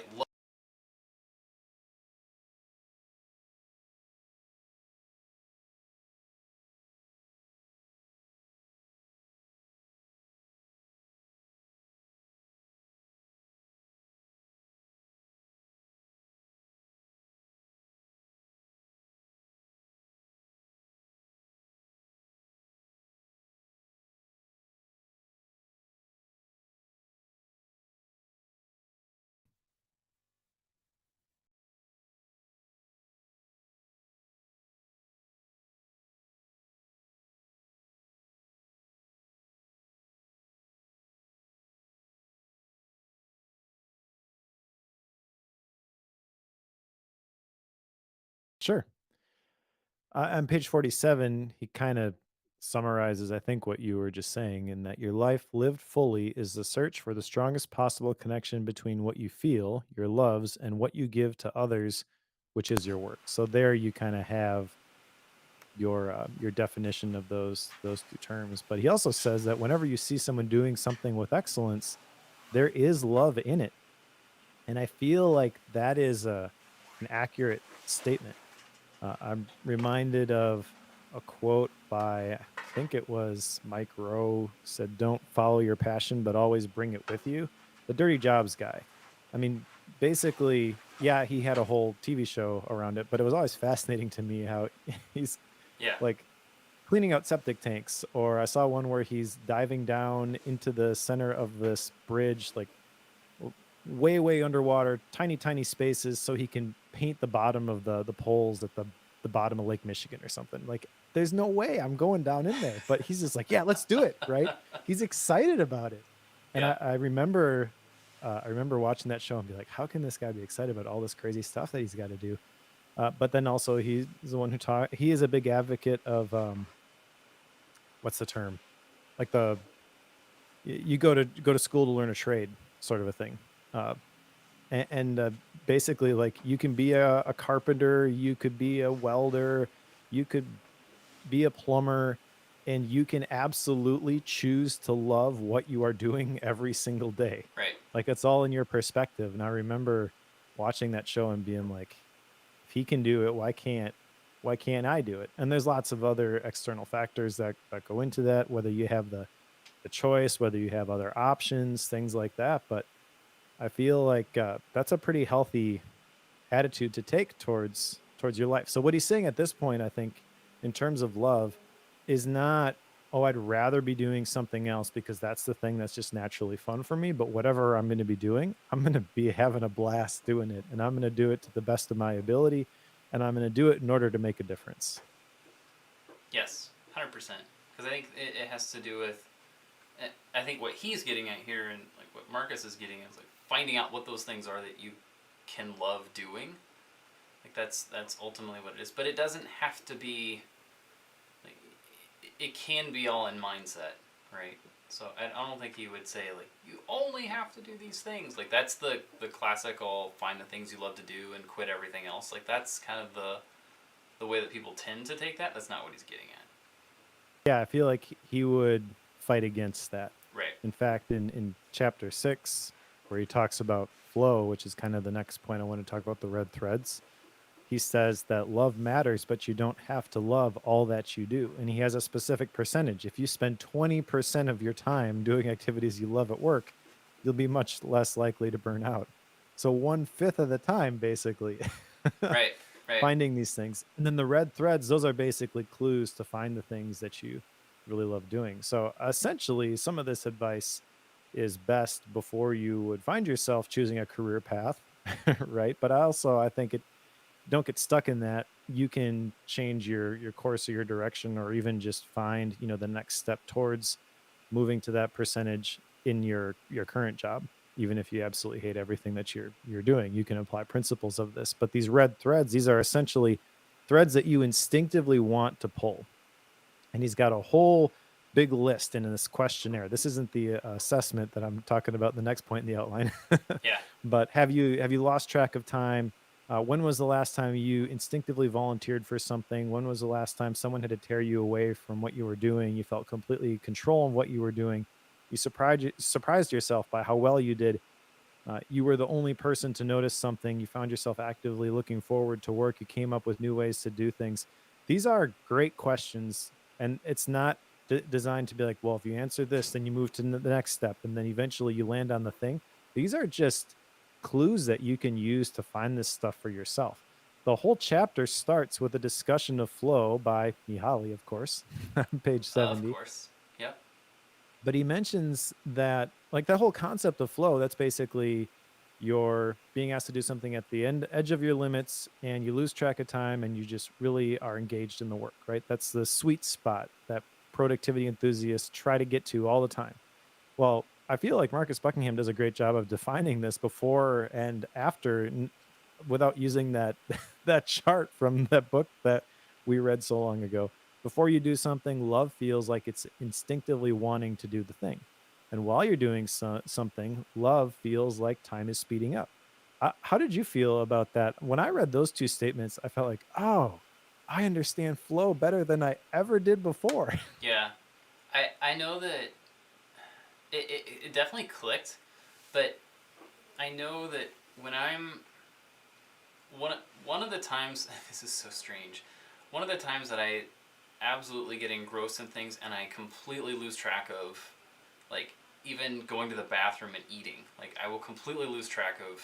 Sure. On page 47, he kind of summarizes, I think, what you were just saying, in that your life lived fully is the search for the strongest possible connection between what you feel, your loves, and what you give to others, which is your work. So there you kind of have your definition of those two terms. But he also says that whenever you see someone doing something with excellence, there is love in it. And I feel like that is an accurate statement. I'm reminded of a quote by, I think it was Mike Rowe, said, "Don't follow your passion, but always bring it with you." The Dirty Jobs guy. I mean, basically, yeah, he had a whole TV show around it, but it was always fascinating to me how he's Yeah. like cleaning out septic tanks. Or I saw one where he's diving down into the center of this bridge, like way, way underwater, tiny, tiny spaces, so he can paint the bottom of the poles at the bottom of Lake Michigan or something. Like, there's no way I'm going down in there, but he's just like, yeah, let's do it, right? He's excited about it, and Yeah. I remember watching that show and be like, how can this guy be excited about all this crazy stuff that he's got to do? But then also he's the one who taught. He is a big advocate of what's the term? Like you go to school to learn a trade, sort of a thing. Uh, and basically, like, you can be a carpenter, you could be a welder, you could be a plumber, and you can absolutely choose to love what you are doing every single day. Right. Like, it's all in your perspective. And I remember watching that show and being like, if he can do it, why can't I do it? And there's lots of other external factors that go into that, whether you have the choice, whether you have other options, things like that. But I feel like that's a pretty healthy attitude to take towards your life. So what he's saying at this point, I think, in terms of love, is not, oh, I'd rather be doing something else because that's the thing that's just naturally fun for me. But whatever I'm going to be doing, I'm going to be having a blast doing it, and I'm going to do it to the best of my ability, and I'm going to do it in order to make a difference. Yes. 100%. Because I think it has to do with. I think what he's getting at here, and like what Marcus is getting at, is like finding out what those things are that you can love doing. Like that's ultimately what it is. But it doesn't have to be. Like, it can be all in mindset, right? So I don't think he would say like you only have to do these things. Like that's the classical find the things you love to do and quit everything else. Like that's kind of the way that people tend to take that. That's not what he's getting at. Yeah, I feel like he would fight against that. Right. In fact, in chapter 6, where he talks about flow, which is kind of the next point, I want to talk about the red threads. He says that love matters, but you don't have to love all that you do. And he has a specific percentage. If you spend 20% of your time doing activities you love at work, you'll be much less likely to burn out. So 1/5 of the time, basically, Right. Right. finding these things. And then the red threads, those are basically clues to find the things that you really love doing. So essentially, some of this advice is best before you would find yourself choosing a career path, right? But also, I think it don't get stuck in that. You can change your course or your direction, or even just find, the next step towards moving to that percentage in your current job. Even if you absolutely hate everything that you're doing, you can apply principles of this. But these red threads, these are essentially threads that you instinctively want to pull. And he's got a whole big list in this questionnaire. This isn't the assessment that I'm talking about in the next point in the outline. Yeah. But have you lost track of time? When was the last time you instinctively volunteered for something? When was the last time someone had to tear you away from what you were doing? You felt completely in control of what you were doing. You surprised yourself by how well you did. You were the only person to notice something. You found yourself actively looking forward to work. You came up with new ways to do things. These are great questions, and it's not designed to be like, well, if you answer this, then you move to the next step, and then eventually you land on the thing. These are just clues that you can use to find this stuff for yourself. The whole chapter starts with a discussion of flow by Mihaly, of course, on page Of 70. course. Yep. But he mentions that, like, that whole concept of flow, that's basically you're being asked to do something at the edge of your limits, and you lose track of time, and you just really are engaged in the work, right? That's the sweet spot that productivity enthusiasts try to get to all the time. Well, I feel like Marcus Buckingham does a great job of defining this before and after. without using that that chart from that book that we read so long ago. Before you do something, love feels like it's instinctively wanting to do the thing. And while you're doing something, love feels like time is speeding up. How did you feel about that? When I read those two statements, I felt like, oh, I understand flow better than I ever did before. Yeah, I know that it definitely clicked, but I know that when I'm one one of the times this is so strange. One of the times that I absolutely get engrossed in things and I completely lose track of, like, even going to the bathroom and eating. Like, I will completely lose track of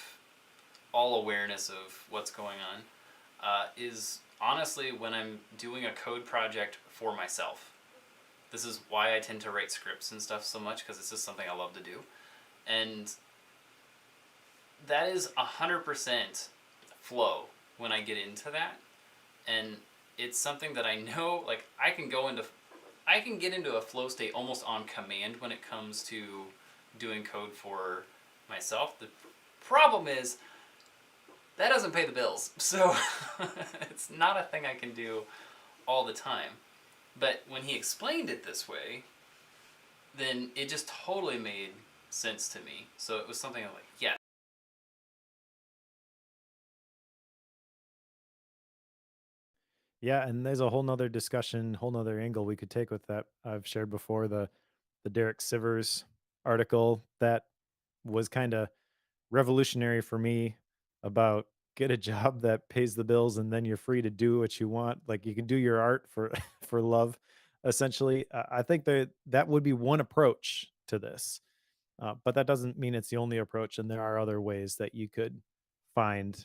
all awareness of what's going on. Is honestly when I'm doing a code project for myself. This is why I tend to write scripts and stuff so much, because it's just something I love to do. And that is 100% flow when I get into that. And it's something that I know, like, I can get into a flow state almost on command when it comes to doing code for myself. The problem is that doesn't pay the bills. So it's not a thing I can do all the time. But when he explained it this way, then it just totally made sense to me. So it was something I'm like, yeah. Yeah, and there's a whole nother discussion, whole nother angle we could take with that. I've shared before the Derek Sivers article that was kind of revolutionary for me about get a job that pays the bills and then you're free to do what you want. Like you can do your art for for love, essentially. I think that would be one approach to this, but that doesn't mean it's the only approach. And there are other ways that you could find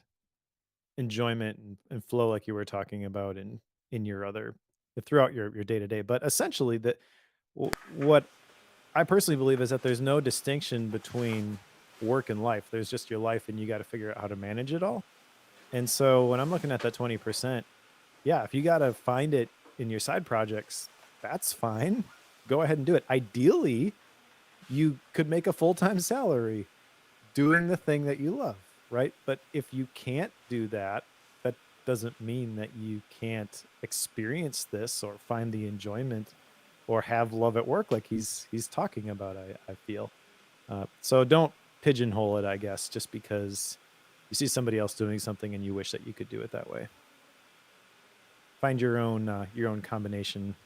enjoyment and flow, like you were talking about in your other throughout your day to day. But essentially, that what I personally believe is that there's no distinction between work and life. There's just your life, and you got to figure out how to manage it all. And so when I'm looking at that 20%, yeah, if you got to find it in your side projects, that's fine. Go ahead and do it. Ideally, you could make a full time salary doing the thing that you love, right? But if you can't do that, that doesn't mean that you can't experience this or find the enjoyment or have love at work like he's talking about. I feel so. Don't pigeonhole it, I guess, just because you see somebody else doing something and you wish that you could do it that way. Find your own combination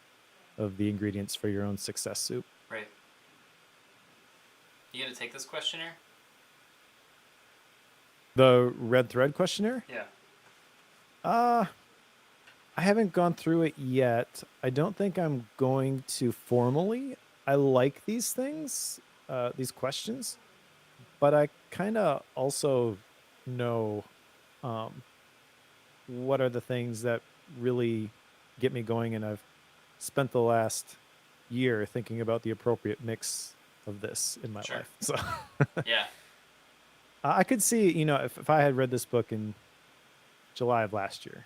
of the ingredients for your own success soup. Right. You gonna take this questionnaire? The red thread questionnaire. Yeah. Uh I haven't gone through it yet. I don't think I'm going to formally. I like these things, these questions, but I kind of also know um, what are the things that really get me going. And I've spent the last year thinking about the appropriate mix of this in my Sure. life. So Yeah. I could see, if I had read this book in July of last year.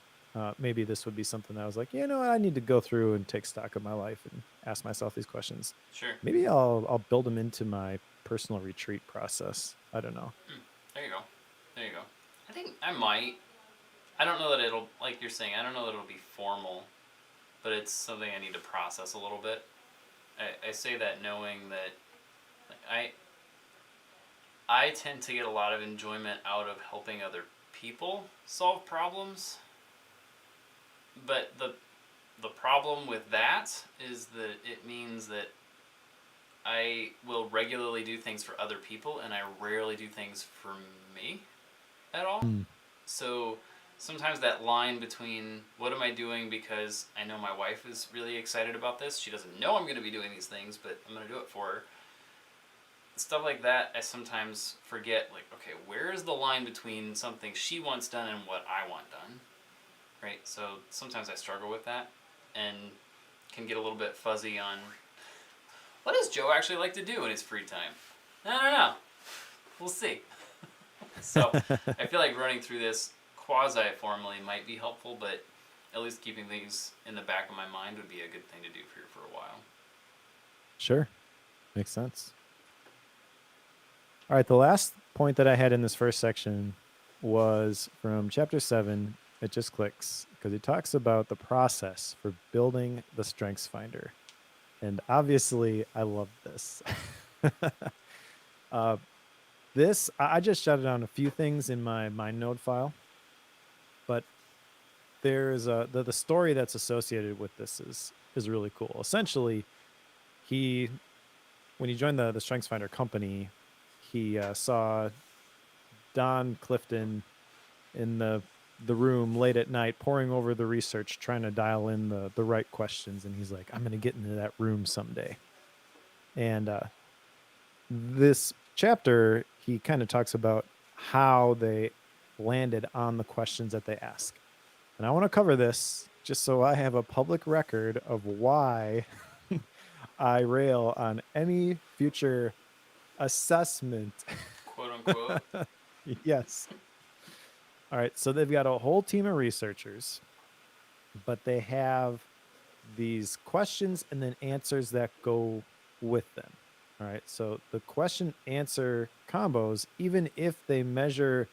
Maybe this would be something that I was like, I need to go through and take stock of my life and ask myself these questions. Sure. Maybe I'll build them into my personal retreat process. I don't know. There you go. There you go. I think I might. I don't know that it'll, like you're saying, I don't know that it'll be formal, but it's something I need to process a little bit. I say that knowing that, like, I tend to get a lot of enjoyment out of helping other people solve problems, but the problem with that is that it means that I will regularly do things for other people and I rarely do things for me at all. Mm. So sometimes that line between what am I doing because I know my wife is really excited about this, she doesn't know I'm going to be doing these things, but I'm going to do it for her. Stuff like that, I sometimes forget, like, okay, where is the line between something she wants done and what I want done? Right? So sometimes I struggle with that and can get a little bit fuzzy on what does Joe actually like to do in his free time? I don't know. We'll see. So I feel like running through this quasi-formally might be helpful, but at least keeping things in the back of my mind would be a good thing to do for a while. Sure. Makes sense. All right. The last point that I had in this first section was from chapter 7. It just clicks because he talks about the process for building the Strengths Finder. And obviously, I love this. uh, I just jotted down a few things in my node file, but there's the story that's associated with this is really cool. Essentially, when he joined the Strengths Finder company, he saw Don Clifton in the room late at night poring over the research, trying to dial in the right questions, and he's like, I'm going to get into that room someday. And this chapter, he kind of talks about how they landed on the questions that they ask. And I want to cover this just so I have a public record of why I rail on any future assessment. Quote unquote. Yes. All right. So they've got a whole team of researchers, but they have these questions and then answers that go with them. All right. So the question answer combos, even if they measure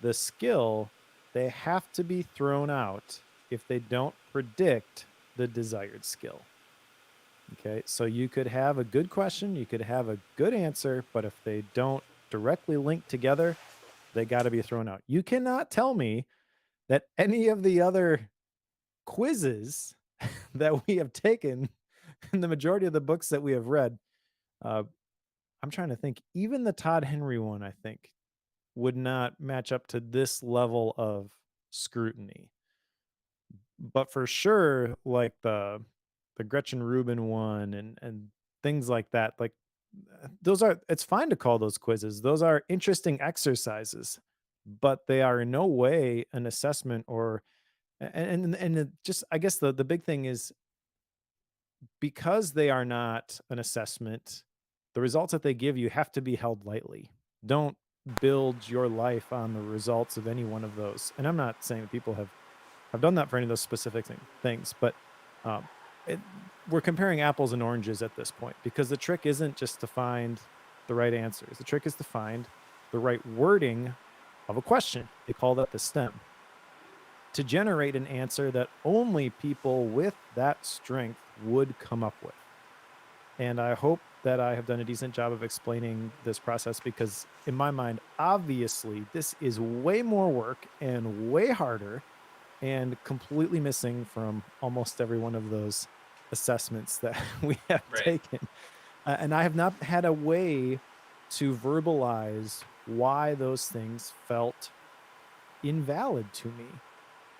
the skill, they have to be thrown out if they don't predict the desired skill. Okay. So you could have a good question, you could have a good answer, but if they don't directly link together, they got to be thrown out. You cannot tell me that any of the other quizzes that we have taken in the majority of the books that we have read, uh, I'm trying to think, even the Todd Henry one, I think, would not match up to this level of scrutiny. But for sure, like the Gretchen Rubin one and things like that, like those are it's fine to call those quizzes. Those are interesting exercises, but they are in no way an assessment or just I guess the big thing is because they are not an assessment, the results that they give you have to be held lightly. Don't build your life on the results of any one of those. And I'm not saying that people have done that for any of those specific things, but um, it, we're comparing apples and oranges at this point because the trick isn't just to find the right answers. The trick is to find the right wording of a question. They call that the stem to generate an answer that only people with that strength would come up with. And I hope that I have done a decent job of explaining this process because, in my mind, obviously, this is way more work and way harder and completely missing from almost every one of those assessments that we have Right. taken. And I have not had a way to verbalize why those things felt invalid to me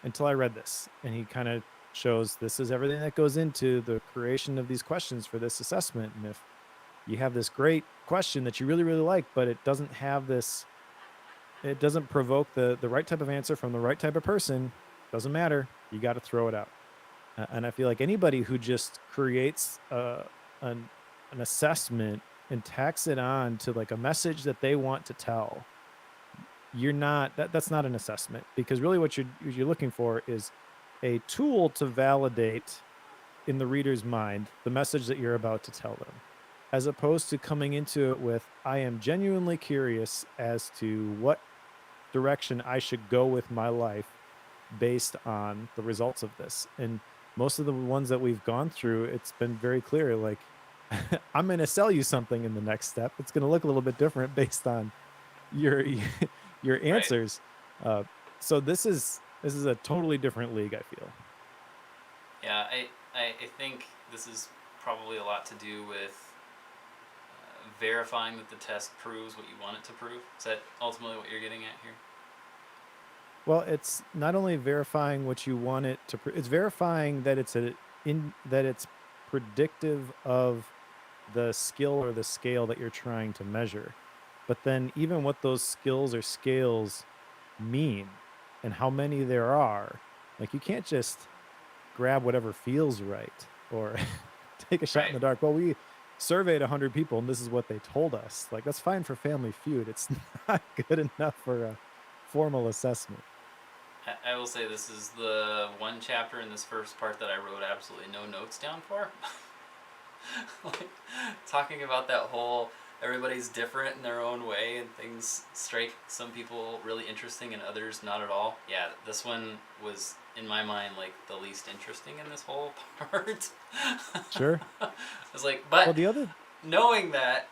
until I read this. And he kind of shows this is everything that goes into the creation of these questions for this assessment. And if you have this great question that you really, really like, but it doesn't have this, it doesn't provoke the right type of answer from the right type of person, doesn't matter. You got to throw it out. And I feel like anybody who just creates an assessment and tacks it on to like a message that they want to tell, you're not that's not an assessment because really what you're looking for is a tool to validate in the reader's mind the message that you're about to tell them, as opposed to coming into it with I am genuinely curious as to what direction I should go with my life based on the results of this. And most of the ones that we've gone through, it's been very clear like I'm going to sell you something in the next step. It's going to look a little bit different based on your your Right. answers. Uh, so this is a totally different league, I feel. Yeah, I think this is probably a lot to do with verifying that the test proves what you want it to prove. Is that ultimately what you're getting at here? Well, it's not only verifying what you want it to, it's verifying that that it's predictive of the skill or the scale that you're trying to measure. But then even what those skills or scales mean and how many there are, like you can't just grab whatever feels right or take a shot in Right. the dark. Well, we surveyed 100 people and this is what they told us. Like that's fine for Family Feud. It's not good enough for a formal assessment. I will say this is the one chapter in this first part that I wrote absolutely no notes down for. Like, talking about that whole everybody's different in their own way, and things strike some people really interesting and others not at all. Yeah, this one was in my mind like the least interesting in this whole part. Sure. I was like, Well, but the other knowing that,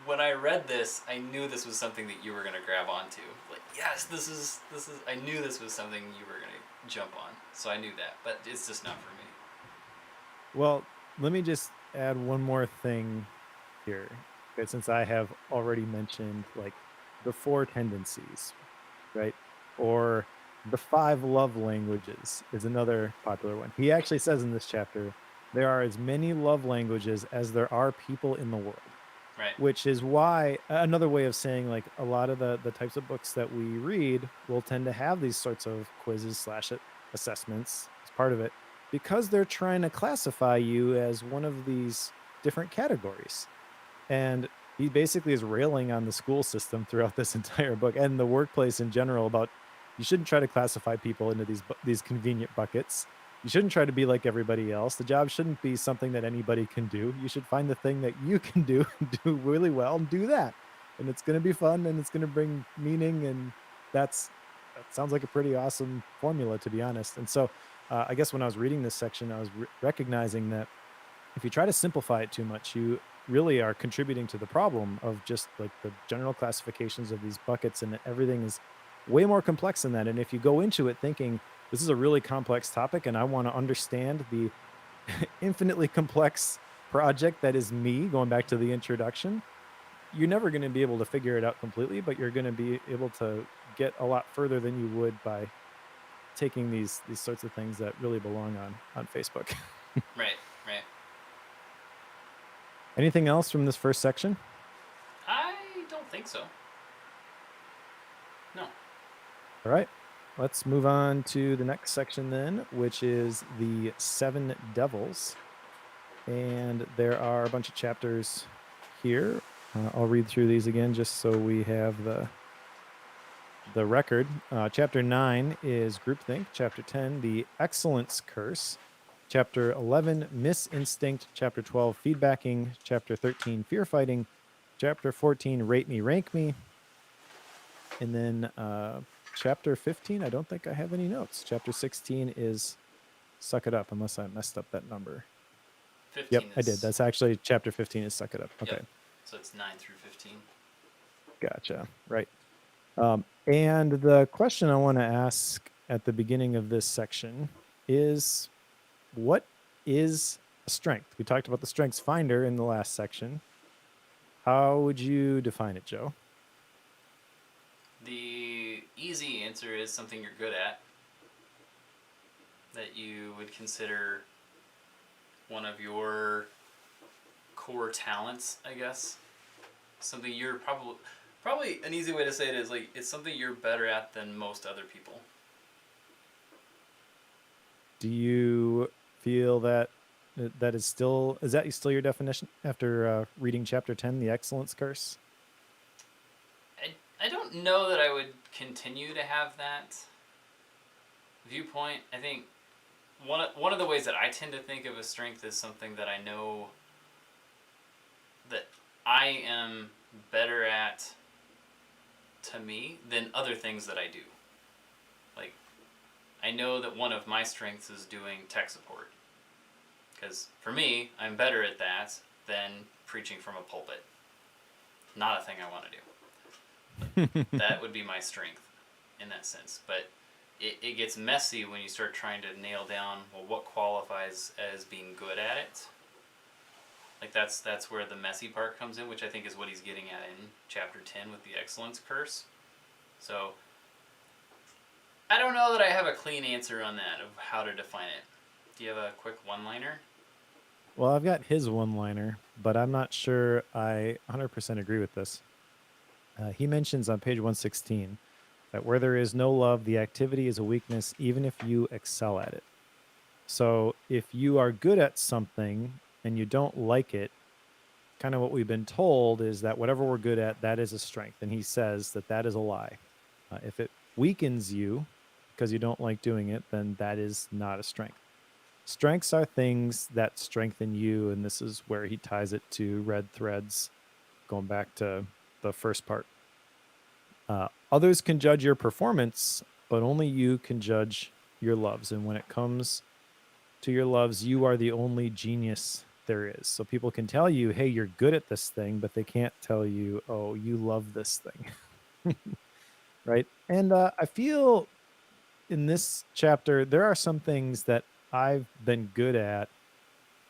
when I read this, I knew this was something that you were gonna grab onto. Like, yes, this is. I knew this was something you were gonna jump on. So I knew that, but it's just not for me. Well, let me just add one more thing here. Okay, since I have already mentioned like the four tendencies, right? Or the five love languages is another popular one. He actually says in this chapter, there are as many love languages as there are people in the world, Right. which is why another way of saying like a lot of the types of books that we read will tend to have these sorts of quizzes slash assessments as part of it because they're trying to classify you as one of these different categories. And he basically is railing on the school system throughout this entire book and the workplace in general about you shouldn't try to classify people into these convenient buckets. You shouldn't try to be like everybody else. The job shouldn't be something that anybody can do. You should find the thing that you can do and do really well and do that. And it's going to be fun and it's going to bring meaning and that's that sounds like a pretty awesome formula to be honest. And so I guess when I was reading this section I was recognizing that if you try to simplify it too much, you really are contributing to the problem of just like the general classifications of these buckets, and everything is way more complex than that. And if you go into it thinking this is a really complex topic and I want to understand the infinitely complex project that is me, going back to the introduction, you're never going to be able to figure it out completely, but you're going to be able to get a lot further than you would by taking these sorts of things that really belong on Facebook. Right. Right. Anything else from this first section? I don't think so. No. All right. Let's move on to the next section then, which is the Seven Devils. And there are a bunch of chapters here. I'll read through these again just so we have the record. Chapter 9 is Groupthink. Chapter 10, The Excellence Curse. Chapter 11, Misinstinct. Chapter 12, Feedbacking. Chapter 13, Fear Fighting. Chapter 14, Rate Me, Rank Me. And then chapter 15, I don't think I have any notes. Chapter 16 is Suck It Up, unless I messed up that number. 15 Yep, is. I did. That's actually chapter 15 is Suck It Up. Okay. Yep. So it's 9 through 15. Gotcha. Right. And the question I want to ask at the beginning of this section is what is a strength? We talked about the strengths finder in the last section. How would you define it, Joe? The easy answer is something you're good at, that you would consider one of your core talents, I guess. Something you're probably an easy way to say it is like it's something you're better at than most other people. Do you feel that that is that still your definition after reading chapter 10, The Excellence Curse? I don't know that I would continue to have that viewpoint. I think one of the ways that I tend to think of a strength is something that I know that I am better at, to me, than other things that I do. Like, I know that one of my strengths is doing tech support. Because for me, I'm better at that than preaching from a pulpit. Not a thing I want to do. That would be my strength in that sense. But it gets messy when you start trying to nail down, well, what qualifies as being good at it. Like that's where the messy part comes in, which I think is what he's getting at in chapter 10 with the excellence curse. So I don't know that I have a clean answer on that of how to define it. Do you have a quick one-liner? Well, I've got his one-liner, but I'm not sure I 100% agree with this. He mentions on page 116 that where there is no love, the activity is a weakness, even if you excel at it. So if you are good at something and you don't like it, kind of what we've been told is that whatever we're good at, that is a strength. And he says that that is a lie. If it weakens you because you don't like doing it, then that is not a strength. strengths are things that strengthen you, and this is where he ties it to red threads, going back to the first part. Others can judge your performance, but only you can judge your loves. And when it comes to your loves, you are the only genius there is. So people can tell you, hey, you're good at this thing, but they can't tell you, oh, you love this thing. Right. And I feel in this chapter, there are some things that I've been good at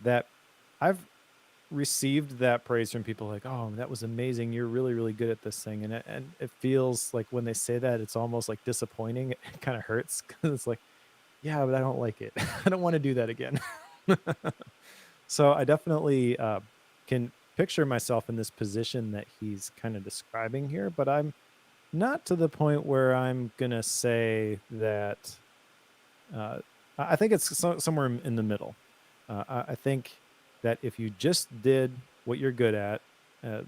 that I've received that praise from people like, "Oh, that was amazing. You're really, really good at this thing." And it feels like when they say that, it's almost like disappointing. It kind of hurts because it's like, yeah, but I don't like it. I don't want to do that again. So I definitely can picture myself in this position that he's kind of describing here, but I'm not to the point where I'm gonna say that. Uh, I think it's somewhere in the middle. I think that if you just did what you're good at, uh,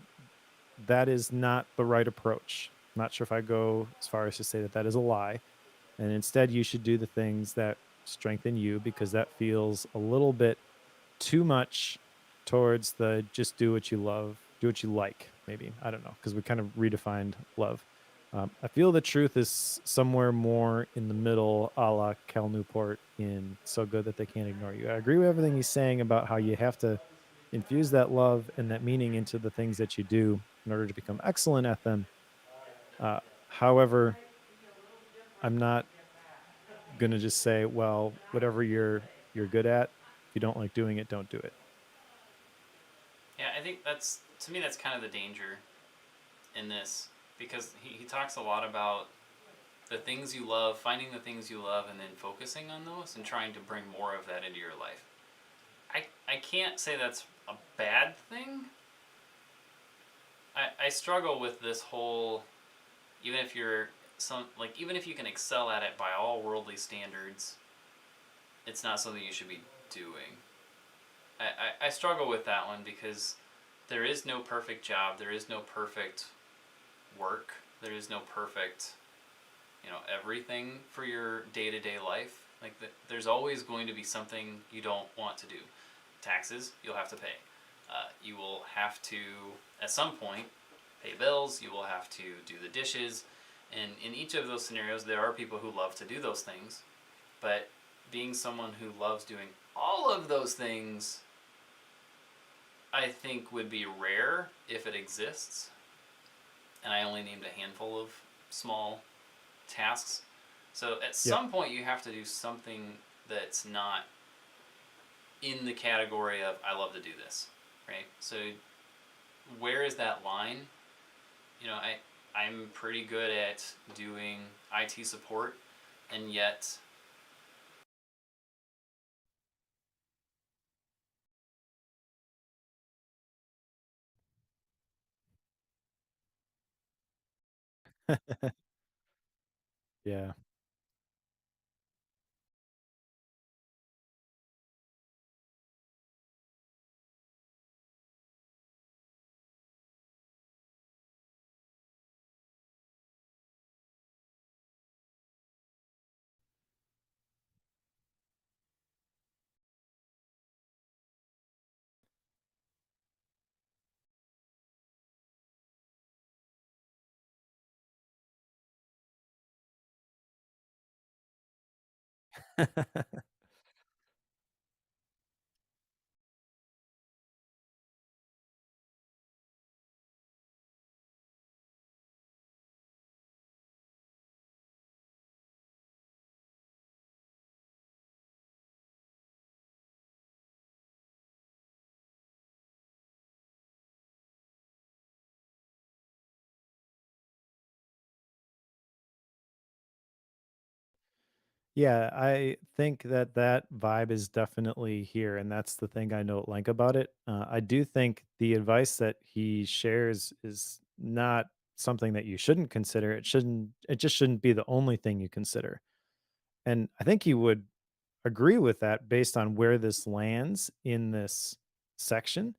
that is not the right approach. Not sure if I go as far as to say that that is a lie. And instead, you should do the things that strengthen you because that feels a little bit too much towards the just do what you love, do what you like, maybe. I don't know, because we kind of redefined love. I feel the truth is somewhere more in the middle, a la Cal Newport in So Good That They Can't Ignore You. I agree with everything he's saying about how you have to infuse that love and that meaning into the things that you do in order to become excellent at them. Uh, However, I'm not gonna just say, well, whatever you're good at, if you don't like doing it, don't do it. Yeah, I think that's, to me, that's kind of the danger in this, because he talks a lot about the things you love, finding the things you love, and then focusing on those and trying to bring more of that into your life. I can't say that's a bad thing. I struggle with this whole, even if you're even if you can excel at it by all worldly standards, it's not something you should be doing. I struggle with that one because there is no perfect job, there is no perfect work, there is no perfect, everything for your day-to-day life. Like there's always going to be something you don't want to do. Taxes, you'll have to pay. You will have to, at some point, pay bills. You will have to do the dishes. And in each of those scenarios, there are people who love to do those things. But being someone who loves doing all of those things, I think would be rare if it exists. And I only named a handful of small tasks. So at Yep. some point, you have to do something that's not in the category of I love to do this, right? So where is that line? I'm pretty good at doing IT support, and yet Yeah. Yeah, I think that that vibe is definitely here, and that's the thing I don't like about it. I do think the advice that he shares is not something that you shouldn't consider. It just shouldn't be the only thing you consider. And I think he would agree with that based on where this lands in this section.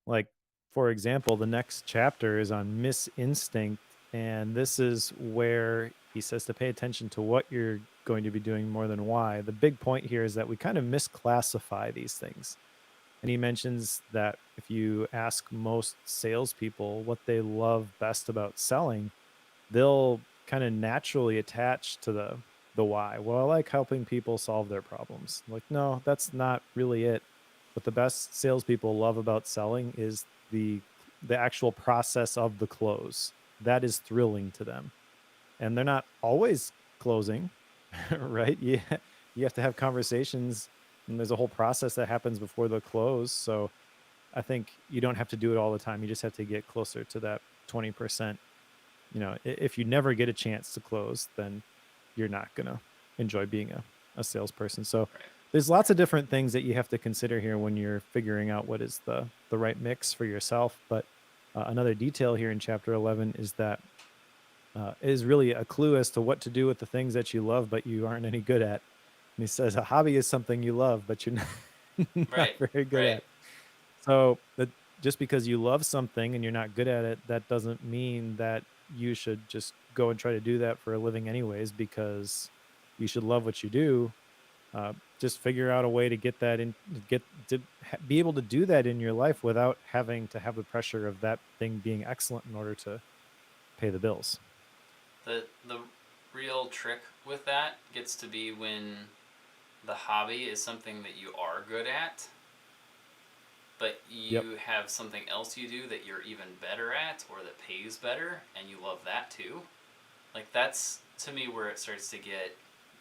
Like, for example, the next chapter is on misinstinct, and this is where He says to pay attention to what you're going to be doing more than why. The big point here is that we kind of misclassify these things. And he mentions that if you ask most salespeople what they love best about selling, they'll kind of naturally attach to the why. Well, I like helping people solve their problems. Like, no, that's not really it. What the best salespeople love about selling is the actual process of the close. That is thrilling to them. And they're not always closing, right? You have to have conversations, and there's a whole process that happens before the close. So I think you don't have to do it all the time. You just have to get closer to that 20%. If you never get a chance to close, then you're not going to enjoy being a salesperson. So Right. there's lots of different things that you have to consider here when you're figuring out what is the right mix for yourself. But another detail here in chapter 11 is that is really a clue as to what to do with the things that you love but you aren't any good at. And he says a hobby is something you love but you're not, not Right. very good Right. at. So that just because you love something and you're not good at it, that doesn't mean that you should just go and try to do that for a living anyways, because you should love what you do. Just figure out a way to get that in, be able to do that in your life without having to have the pressure of that thing being excellent in order to pay the bills. The real trick with that gets to be when the hobby is something that you are good at, but Yep. you have something else you do that you're even better at or that pays better and you love that too. Like, that's to me where it starts to get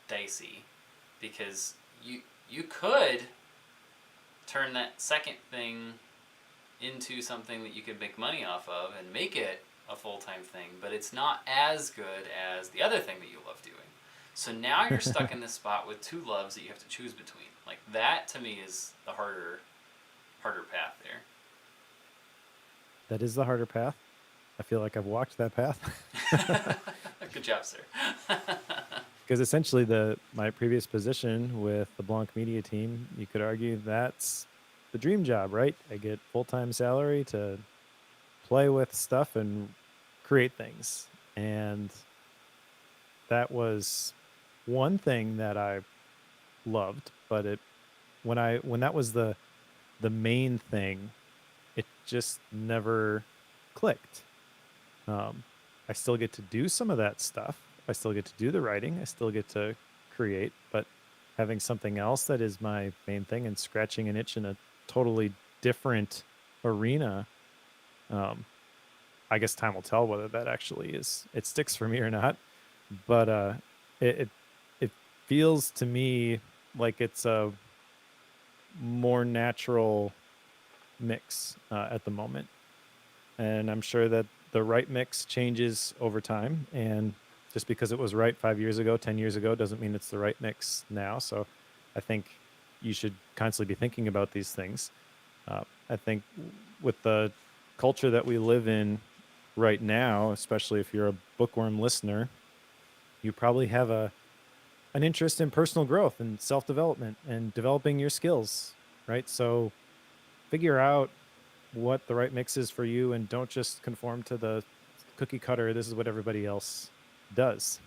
dicey, because you could turn that second thing into something that you could make money off of and make it a full-time thing, but it's not as good as the other thing that you love doing. So now you're stuck in this spot with two loves that you have to choose between. Like, that to me is the harder path That is the harder path. I feel like I've walked that path. there. Good job, sir. Because essentially my previous position with the Blanc Media team, you could argue that's the dream job, right? I get full-time salary to play with stuff and create things. And that was one thing that I loved, but when that was the main thing, it just never clicked. Um, I still get to do some of that stuff. I still get to do the writing. I still get to create, but having something else that is my main thing and scratching an itch in a totally different arena, um, I guess time will tell whether that actually it sticks for me or not. But it it, it feels to me like it's a more natural mix at the moment. And I'm sure that the right mix changes over time. And just because it was right 5 years ago, 10 years ago, doesn't mean it's the right mix now. So I think you should constantly be thinking about these things. I think with the culture that we live in right now, especially if you're a Bookworm listener, you probably have an interest in personal growth and self-development and developing your skills, right? So figure out what the right mix is for you and don't just conform to the cookie cutter. This is what everybody else does.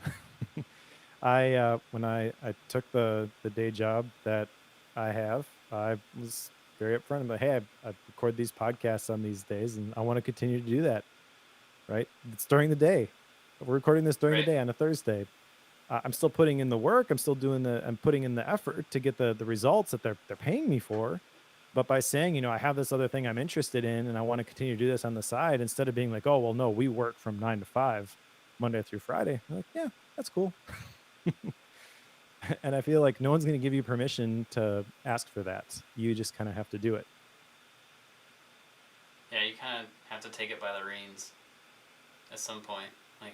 I when I took the day job that I have, I was very upfront about, hey, I record these podcasts on these days and I want to continue to do that, right? It's during the day. We're recording this during the Right. day on a Thursday. I'm still putting in the work. I'm putting in the effort to get the results that they're paying me for. But by saying, I have this other thing I'm interested in and I want to continue to do this on the side, instead of being like, oh, well, no, we work from 9 to 5, Monday through Friday. I'm like, yeah, that's cool. And I feel like no one's going to give you permission to ask for that. You just kind of have to do it. Yeah, you kind of have to take it by the reins at some point. Like,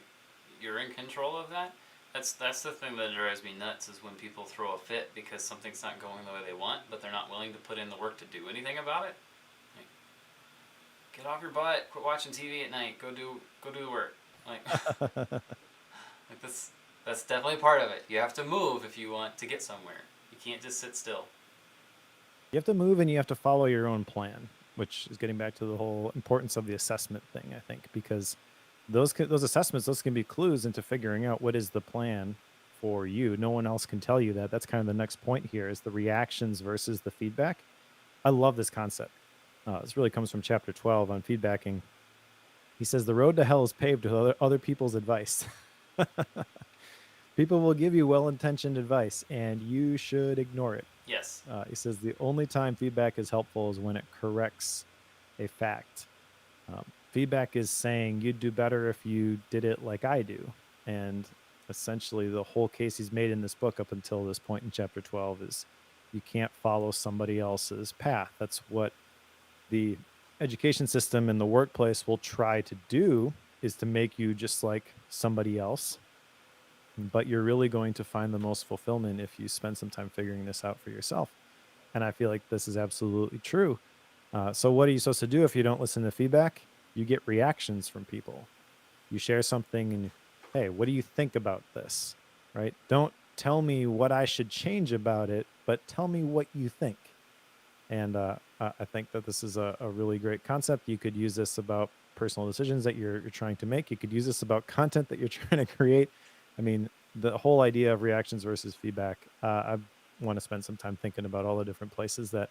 you're in control of that. That's the thing that drives me nuts, is when people throw a fit because something's not going the way they want, but they're not willing to put in the work to do anything about it. Like, get off your butt, quit watching TV at night, go do the work. Like, like that's definitely part of it. You have to move if you want to get somewhere. You can't just sit still. You have to move and you have to follow your own plan, which is getting back to the whole importance of the assessment thing, I think, because those assessments, those can be clues into figuring out what is the plan for you. No one else can tell you that. That's kind of the next point here is the reactions versus the feedback. I love this concept. This really comes from chapter 12 on feedbacking. He says the road to hell is paved with other people's advice. People will give you well-intentioned advice and you should ignore it. Yes. He says the only time feedback is helpful is when it corrects a fact. Feedback is saying you'd do better if you did it like I do. And essentially, the whole case he's made in this book up until this point in chapter 12 is you can't follow somebody else's path. That's what the education system and the workplace will try to do is to make you just like somebody else. But you're really going to find the most fulfillment if you spend some time figuring this out for yourself. And I feel like this is absolutely true. So, what are you supposed to do if you don't listen to feedback? You get reactions from people. You share something and, hey, what do you think about this? Right? Don't tell me what I should change about it, but tell me what you think. And I think that this is a really great concept. You could use this about personal decisions that you're trying to make. You could use this about content that you're trying to create. I mean, the whole idea of reactions versus feedback, I want to spend some time thinking about all the different places that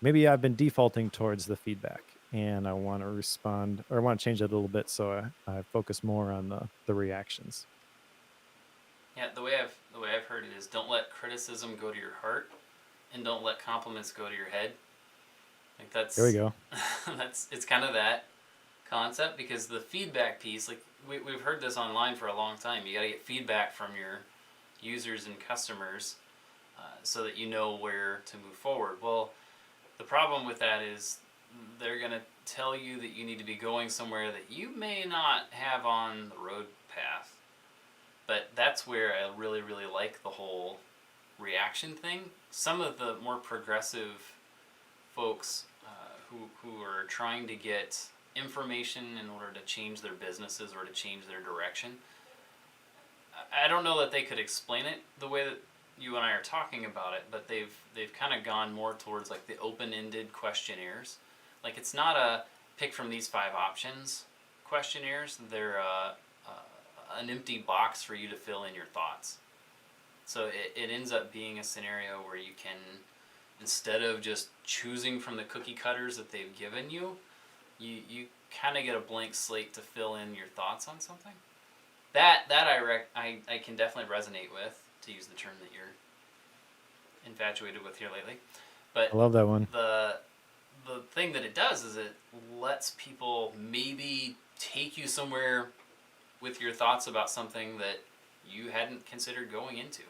maybe I've been defaulting towards the feedback and I want to respond or I want to change that a little bit so I focus more on the reactions. Yeah, the way I've heard it is don't let criticism go to your heart, and don't let compliments go to your head. Like There we that's go. that's it's kind of that concept because the feedback piece, like we've heard this online for a long time. You got to get feedback from your users and customers so that you know where to move forward. Well, the problem with that is they're going to tell you that you need to be going somewhere that you may not have on the road path. But that's where I really, really like the whole reaction thing. Some of the more progressive folks who are trying to get information in order to change their businesses or to change their direction, I don't know that they could explain it the way that you and I are talking about it, but they've kind of gone more towards like the open-ended questionnaires. Like it's not a pick from these five options questionnaires. They're an empty box for you to fill in your thoughts. So it ends up being a scenario where you can, instead of just choosing from the cookie cutters that they've given you, you kind of get a blank slate to fill in your thoughts on something. I can definitely resonate with, to use the term that you're infatuated with here lately. I But love that one. the the thing that it does is it lets people maybe take you somewhere with your thoughts about something that you hadn't considered going into.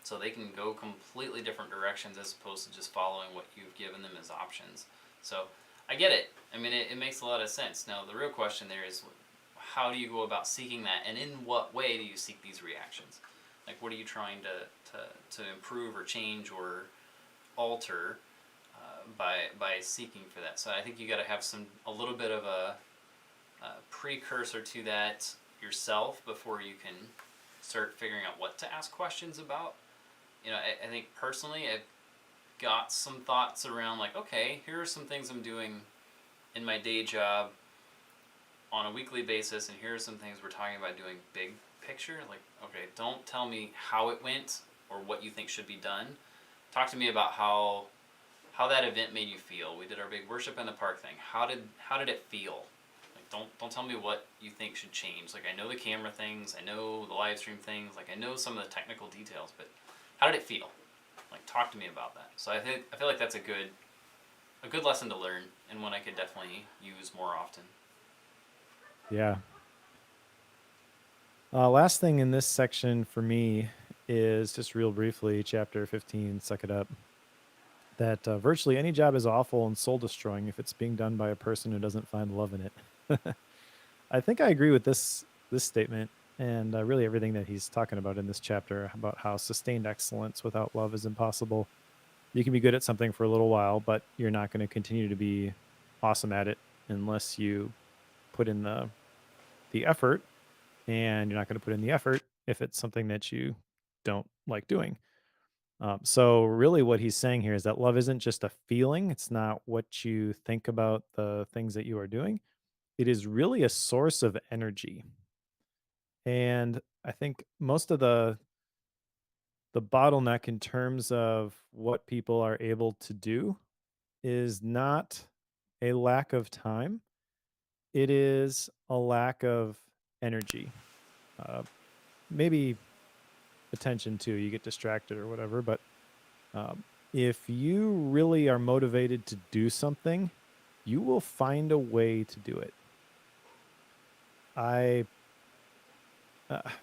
So they can go completely different directions as opposed to just following what you've given them as options. So I get it. I mean, it makes a lot of sense. Now, the real question there is how do you go about seeking that, and in what way do you seek these reactions? Like, what are you trying to improve or change or alter by seeking for that? So I think you got to have a little bit of a precursor to that yourself before you can start figuring out what to ask questions about. I think personally I've got some thoughts around like, okay, here are some things I'm doing in my day job on a weekly basis, and here are some things we're talking about doing big picture. Like, okay, don't tell me how it went or what you think should be done. Talk to me about how that event made you feel. We did our big worship in the park thing. How did it feel? Like, don't tell me what you think should change. Like, I know the camera things, I know the live stream things, like I know some of the technical details, but how did it feel? Like, talk to me about that. So I feel like that's a good lesson to learn, and one I could definitely use more often. Yeah. Last thing in this section for me is just real briefly, chapter 15, Suck It Up. That virtually any job is awful and soul destroying if it's being done by a person who doesn't find love in it. I think I agree with this statement and really everything that he's talking about in this chapter about how sustained excellence without love is impossible. You can be good at something for a little while, but you're not going to continue to be awesome at it unless you put in the effort, and you're not going to put in the effort if it's something that you don't like doing. So really what he's saying here is that love isn't just a feeling. It's not what you think about the things that you are doing. it is really a source of energy. And I think most of the bottleneck in terms of what people are able to do is not a lack of time. It is a lack of energy. Uh, Maybe attention too. You get distracted or whatever. But if you really are motivated to do something, you will find a way to do it. I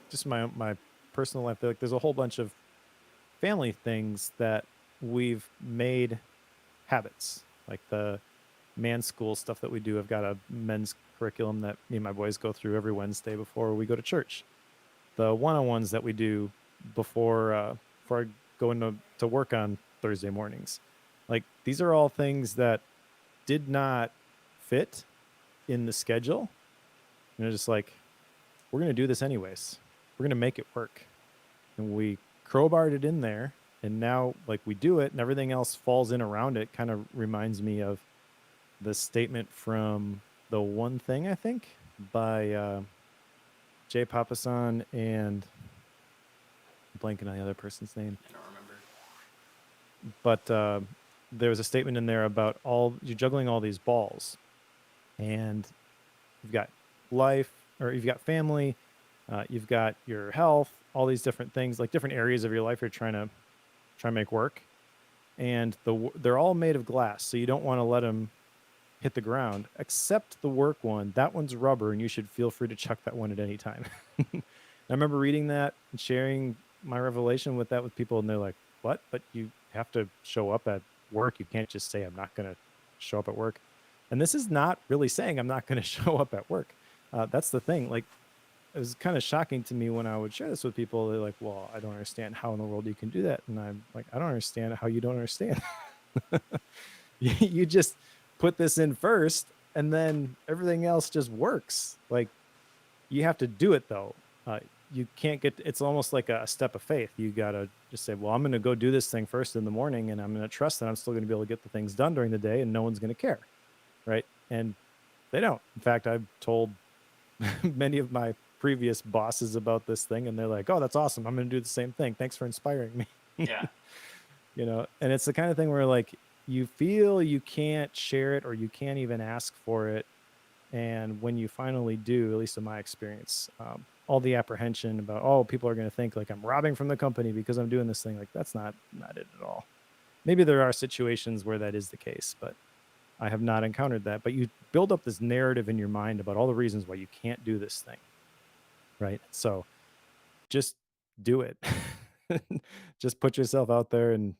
just my personal life. Like, there's a whole bunch of family things that we've made habits, like the man school stuff that we do. I've got a men's curriculum that me and my boys go through every Wednesday before we go to church. The one-on-ones that we do before I go into work on Thursday mornings. Like, these are all things that did not fit in the schedule. And it's just like, we're gonna do this anyways. We're gonna make it work. And we crowbarred it in there, and now like we do it and everything else falls in around it. Kind of reminds me of the statement from The One Thing, I think, by Jay Papasan and I'm blanking on the other person's name. I don't remember. But there was a statement in there about all you're juggling all these balls, and you've got life, or you've got family, you've got your health, all these different things, like different areas of your life you're try and make work, and they're all made of glass, so you don't want to let them hit the ground, except the work one. That one's rubber, and you should feel free to chuck that one at any time. I remember reading that and sharing my revelation with that with people, and they're like, "What? But you have to show up at work. You can't just say I'm not going to show up at work." And this is not really saying I'm not going to show up at work. That's the thing. Like, it was kind of shocking to me when I would share this with people. They're like, "Well, I don't understand how in the world you can do that." And I'm like, "I don't understand how you don't understand." You just put this in first, and then everything else just works. Like, you have to do it though. You can't get. It's almost like a step of faith. You gotta just say, "Well, I'm going to go do this thing first in the morning, and I'm going to trust that I'm still going to be able to get the things done during the day, and no one's going to care." Right? And they don't. In fact, I've told many of my previous bosses about this thing, and they're like, "Oh, that's awesome. I'm going to do the same thing. Thanks for inspiring me." Yeah. And it's the kind of thing where like you feel you can't share it or you can't even ask for it, and when you finally do, at least in my experience, all the apprehension about, oh, people are going to think like I'm robbing from the company because I'm doing this thing, like that's not it at all. Maybe there are situations where that is the case, but I have not encountered that. But you build up this narrative in your mind about all the reasons why you can't do this thing, right? So just do it. Just put yourself out there and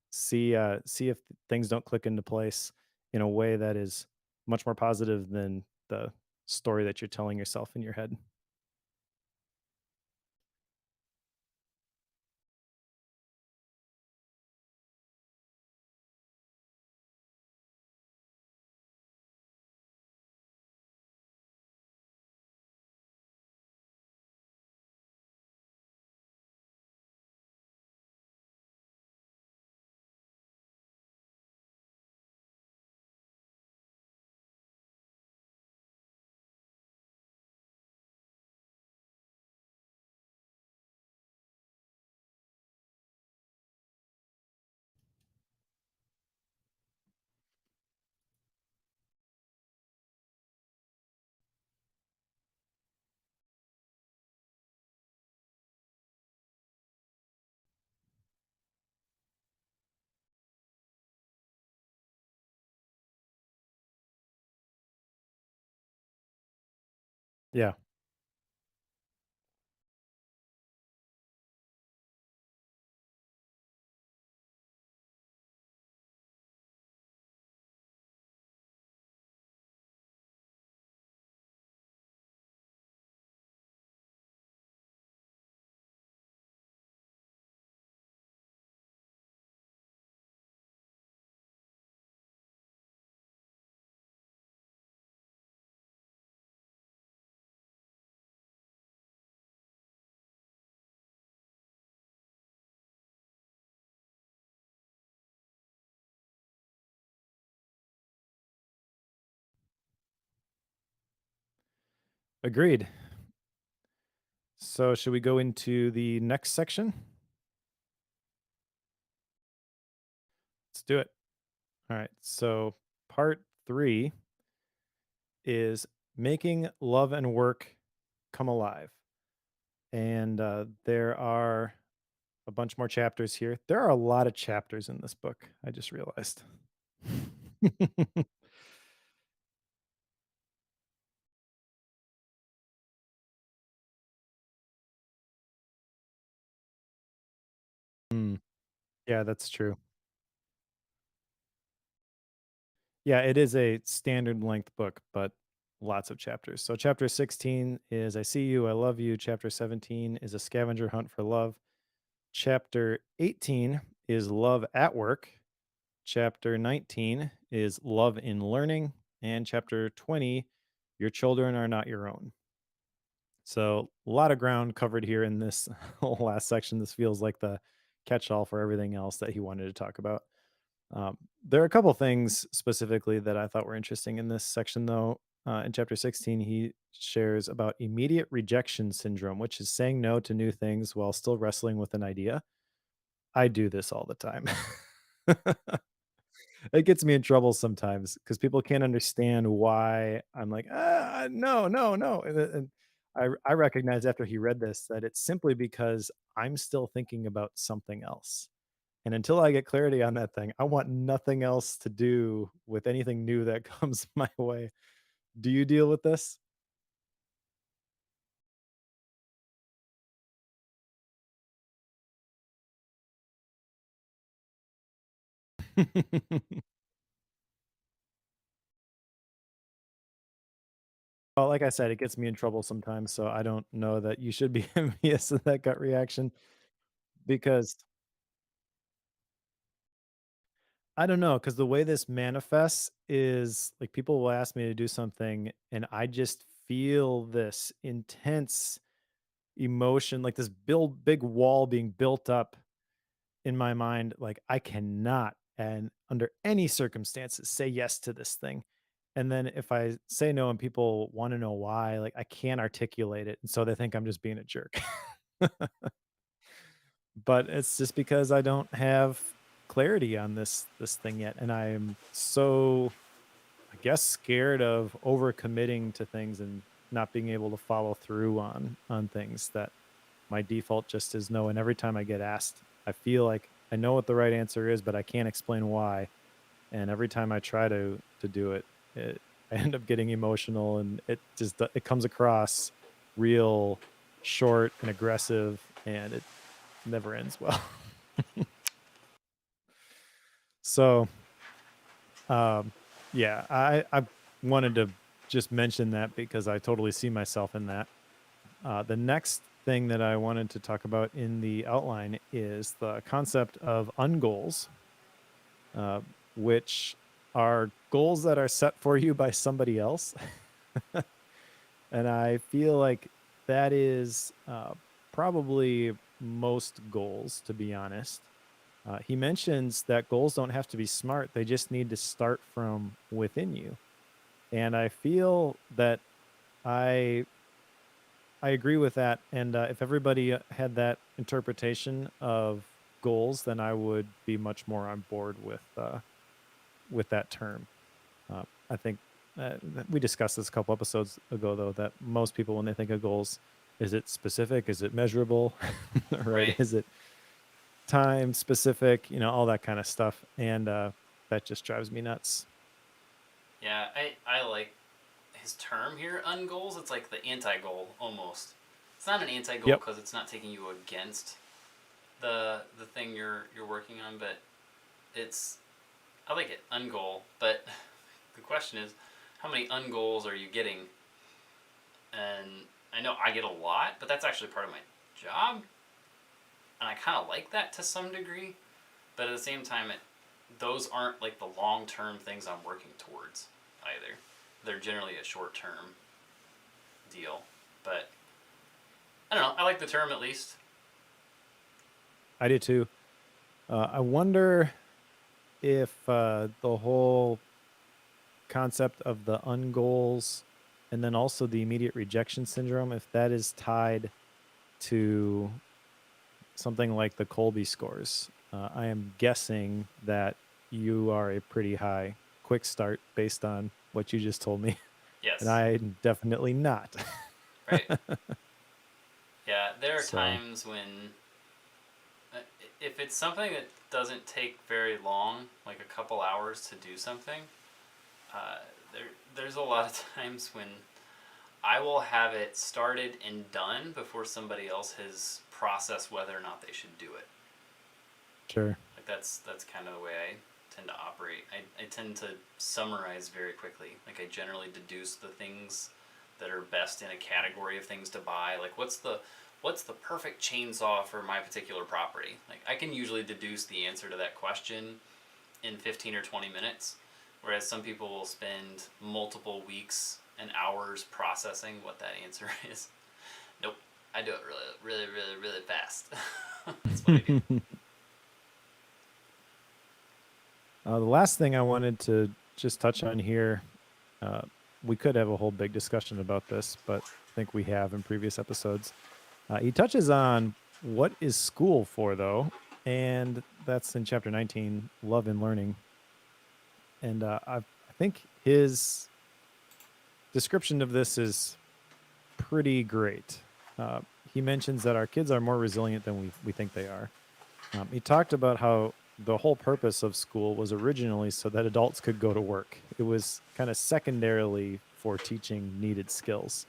see if things don't click into place in a way that is much more positive than the story that you're telling yourself in your head. Yeah. Agreed. So, should we go into the next section? Let's do it. All right. So, part 3 is making love and work come alive. And there are a bunch more chapters here. There are a lot of chapters in this book, I just realized. Mm, yeah, that's true. Yeah, it is a standard length book, but lots of chapters. So, chapter 16 is I See You, I Love You. Chapter 17 is A Scavenger Hunt for Love. Chapter 18 is Love at Work. Chapter 19 is Love in Learning. And chapter 20, Your Children Are Not Your Own. So, a lot of ground covered here in this whole last section. This feels like the catch all for everything else that he wanted to talk about. There are a couple things specifically that I thought were interesting in this section, though. In chapter 16, he shares about immediate rejection syndrome, which is saying no to new things while still wrestling with an idea. I do this all the time. It gets me in trouble sometimes because people can't understand why I'm like, no, no, no. And I recognize after he read this that it's simply because I'm still thinking about something else. And until I get clarity on that thing, I want nothing else to do with anything new that comes my way. Do you deal with this? Well, like I said, it gets me in trouble sometimes, so I don't know that you should be envious of that gut reaction because I don't know, because the way this manifests is like people will ask me to do something, and I just feel this intense emotion, like this build big wall being built up in my mind. Like I cannot, and under any circumstances, say yes to this thing. And then if I say no and people want to know why, like I can't articulate it. And so they think I'm just being a jerk. But it's just because I don't have clarity on this thing yet. And I'm so I guess scared of overcommitting to things and not being able to follow through on things that my default just is no. And every time I get asked, I feel like I know what the right answer is, but I can't explain why. And every time I try to do it, I end up getting emotional, and it comes across real short and aggressive, and it never ends well. So Um, yeah, I wanted to just mention that because I totally see myself in that. The next thing that I wanted to talk about in the outline is the concept of ungoals, uh, which are goals that are set for you by somebody else. And I feel like that is probably most goals, to be honest. He mentions that goals don't have to be smart, they just need to start from within you. And I feel that I I agree with that, and, if everybody, had that interpretation of goals, then I would be much more on board with that term. I think, we discussed this a couple episodes ago, though, that most people, when they think of goals, is it specific? Is it measurable? Right? Right. Is it time specific? All that kinda stuff, and, that just drives me nuts. Yeah, I like his term here, ungoals. It's like the anti-goal almost. It's not an anti-goal Yep. because it's not taking you against the thing you're working on, but it's I like it ungoal. But the question is, how many ungoals are you getting? And I know I get a lot, but that's actually part of my job, and I kind of like that to some degree. But at the same time, those aren't like the long term things I'm working towards either. They're generally a short term deal. But I don't know. I like the term at least. I do too. I wonder if the whole concept of the ungoals and then also the immediate rejection syndrome, if that is tied to something like the Colby scores, I am guessing that you are a pretty high quick start based on what you just told me, and Yes. I'm definitely not. Right. Yeah, there are So, times when uh, if it's something that doesn't take very long, like a couple hours to do something, uh, there's a lot of times when I will have it started and done before somebody else has processed whether or not they should do it. sure. Like that's kind of the way I tend to operate. I tend to summarize very quickly. Like I generally deduce the things that are best in a category of things to buy. Like what's the perfect chainsaw for my particular property? Like I can usually deduce the answer to that question in 15 or 20 minutes, whereas some people will spend multiple weeks and hours processing what that answer is. Nope, I do it really fast. That's what I do. The last thing I wanted to just touch on here, uh, we could have a whole big discussion about this, but I think we have in previous episodes. He touches on what is school for, though, and that's in chapter 19, Love and Learning. And I think his description of this is pretty great. He mentions that our kids are more resilient than we think they are. He talked about how the whole purpose of school was originally so that adults could go to work. It was kind of secondarily for teaching needed skills.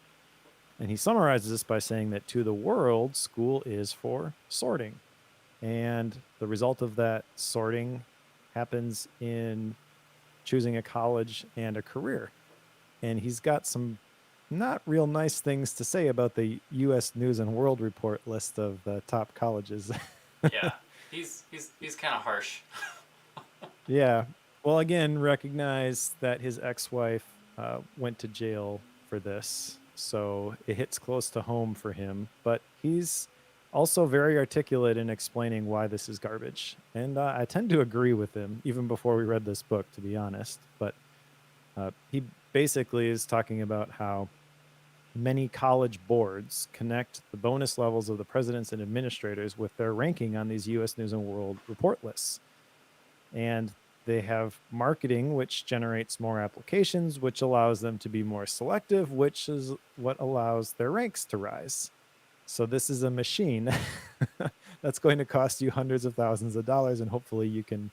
And he summarizes this by saying that to the world, school is for sorting. And the result of that sorting happens in choosing a college and a career. And he's got some not real nice things to say about the US News and World Report list of the top colleges. Yeah, he's kind of harsh. Yeah. Well, again, recognize that his ex-wife went to jail for this, so it hits close to home for him. But he's also very articulate in explaining why this is garbage, and I tend to agree with him, even before we read this book, to be honest. But he basically is talking about how many college boards connect the bonus levels of the presidents and administrators with their ranking on these U.S. News and World Report lists, and they have marketing which generates more applications, which allows them to be more selective, which is what allows their ranks to rise. So this is a machine that's going to cost you hundreds of thousands of dollars, and hopefully you can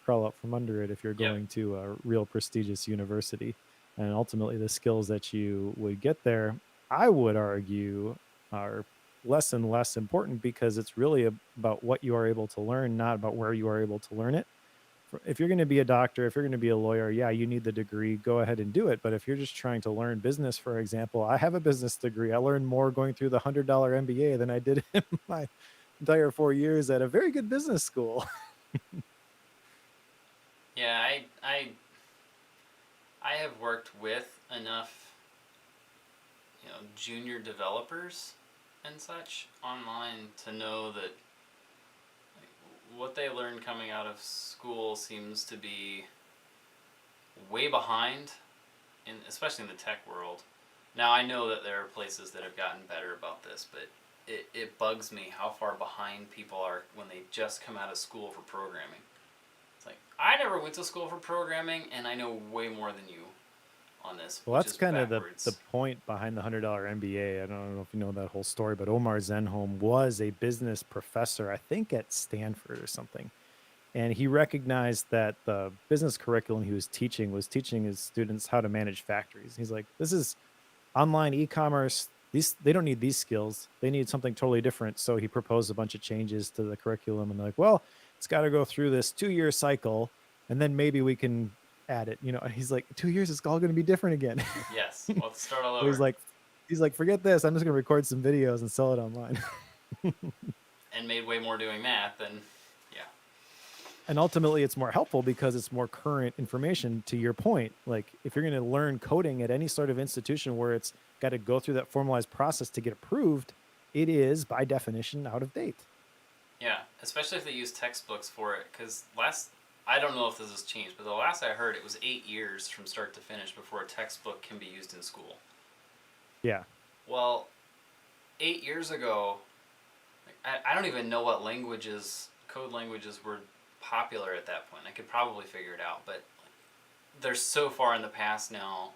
crawl up from under it if you're Yep. going to a real prestigious university. And ultimately the skills that you would get there, I would argue, are less and less important because it's really about what you are able to learn, not about where you are able to learn it. If you're going to be a doctor, if you're going to be a lawyer, yeah, you need the degree, go ahead and do it. But if you're just trying to learn business, for example, I have a business degree. I learned more going through the $100 MBA than I did in my entire 4 years at a very good business school. Yeah, I have worked with enough, junior developers and such online to know that what they learn coming out of school seems to be way behind, especially in the tech world. Now I know that there are places that have gotten better about this, but it bugs me how far behind people are when they just come out of school for programming. It's like I never went to school for programming, and I know way more than you on this, Well, which that's is kind of the backwards. point behind the $100 MBA. I don't know if you know that whole story, but Omar Zenhom was a business professor, I think at Stanford or something. And he recognized that the business curriculum he was teaching his students how to manage factories. He's like, this is online e-commerce. These they don't need these skills. They need something totally different. So he proposed a bunch of changes to the curriculum, and they're like, well, it's got to go through this 2 year cycle, and then maybe we can add it. He's like, 2 years is all going to be different again. Yes, we'll have to start all So he's over, like, forget this. I'm just going to record some videos and sell it online. and made way more doing that than, yeah, And ultimately it's more helpful because it's more current information. To your point, like if you're going to learn coding at any sort of institution where it's got to go through that formalized process to get approved, it is by definition out of date. yeah. Especially if they use textbooks for it, because I don't know if this has changed, but the last I heard, it was 8 years from start to finish before a textbook can be used in school. Yeah. Well, 8 years ago, I don't even know what code languages were popular at that point. I could probably figure it out, but they're so far in the past now.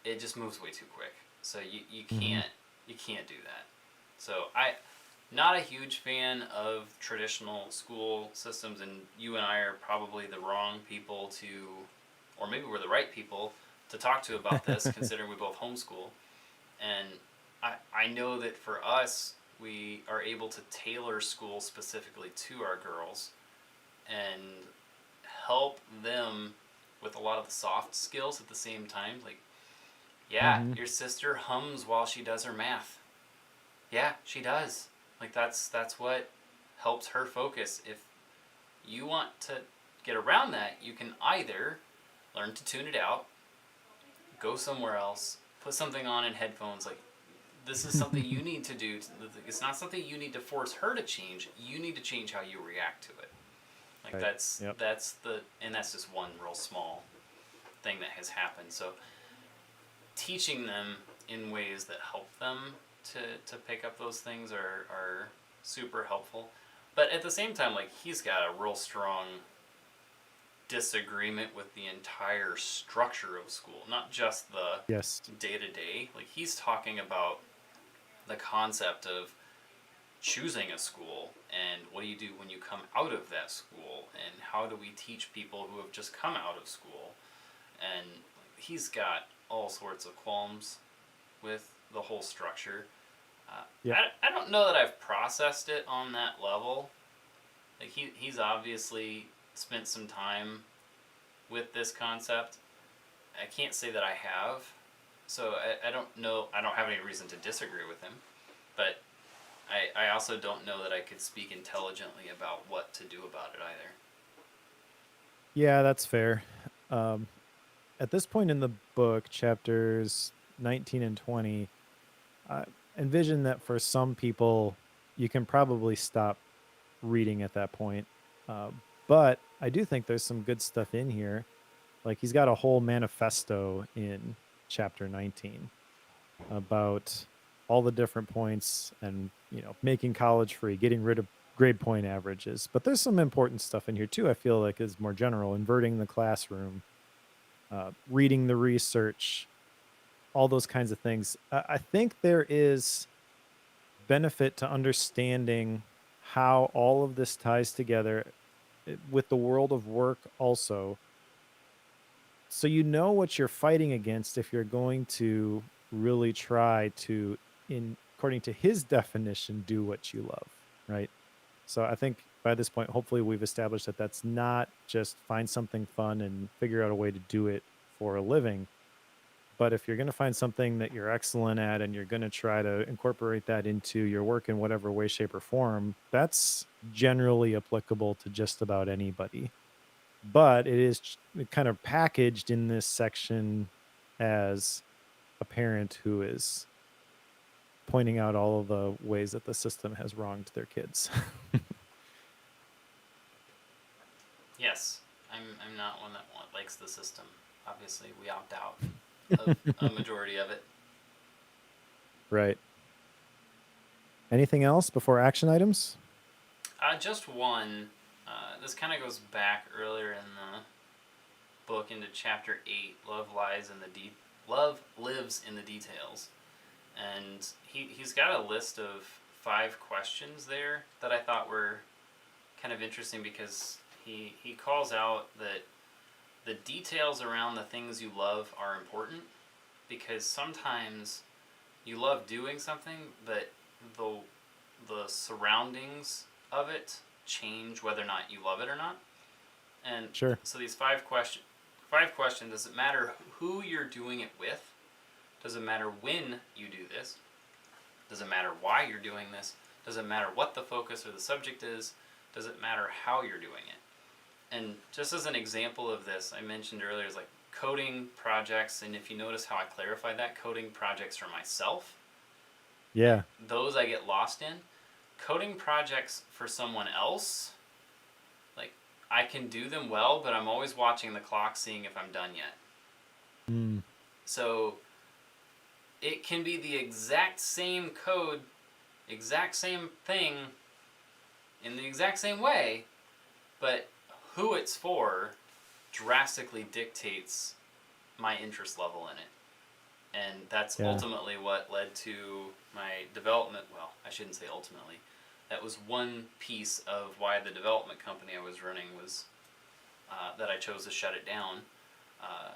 It just moves way too quick. So you Hmm. can't do that. So not a huge fan of traditional school systems, and you and I are probably the wrong people to, or maybe we're the right people to talk to about this, considering we both homeschool. And I know that for us, we are able to tailor school specifically to our girls and help them with a lot of the soft skills at the same time. Like, yeah, Hmm. your sister hums while she does her math. Yeah, she does. Like that's what helps her focus. If you want to get around that, you can either learn to tune it out, go somewhere else, put something on in headphones. Like, this is something you need to do. It's not something you need to force her to change. You need to change how you react to it. Like Right. Yep. that's just one real small thing that has happened. So teaching them in ways that help them to pick up those things are super helpful. But at the same time, like, he's got a real strong disagreement with the entire structure of school, not just the Yes. day to day. Like, he's talking about the concept of choosing a school and what do you do when you come out of that school and how do we teach people who have just come out of school. And he's got all sorts of qualms with the whole structure. Yep. I don't know that I've processed it on that level. Like, he's obviously spent some time with this concept. I can't say that I have, so I don't know. I don't have any reason to disagree with him, but I also don't know that I could speak intelligently about what to do about it either. Yeah, that's fair. Um, at this point in the book, chapters 19 and 20, I envision that for some people, you can probably stop reading at that point. Uh, but I do think there's some good stuff in here. Like he's got a whole manifesto in chapter 19 about all the different points and, making college free, getting rid of grade point averages. But there's some important stuff in here too, I feel like is more general, inverting the classroom, reading the research, all those kinds of things. I think there is benefit to understanding how all of this ties together with the world of work also, so you know what you're fighting against if you're going to really try to, in according to his definition, do what you love, right? So I think by this point hopefully we've established that that's not just find something fun and figure out a way to do it for a living. But if you're going to find something that you're excellent at and you're going to try to incorporate that into your work in whatever way, shape, or form, that's generally applicable to just about anybody. But it is kind of packaged in this section as a parent who is pointing out all of the ways that the system has wronged their kids. Yes, I'm not one that likes the system. Obviously, we opt out of a majority of it. Right. Anything else before action items? Just one. This kind of goes back earlier in the book into chapter 8. Love lives in the details, and he's got a list of 5 questions there that I thought were kind of interesting because he calls out that the details around the things you love are important because sometimes you love doing something, but the the surroundings of it change whether or not you love it or not. And Sure. so these 5 questions: does it matter who you're doing it with? Does it matter when you do this? Does it matter why you're doing this? Does it matter what the focus or the subject is? Does it matter how you're doing it? And just as an example of this, I mentioned earlier is like coding projects, and if you notice how I clarified that, coding projects for myself, like Yeah. those I get lost in. Coding projects for someone else, like, I can do them well, but I'm always watching the clock seeing if I'm done yet. Mm. So it can be the exact same code, exact same thing in the exact same way, but who it's for drastically dictates my interest level in it. And that's Yeah. ultimately what led to my development. Well, I shouldn't say ultimately. That was one piece of why the development company I was running was that I chose to shut it down. Uh,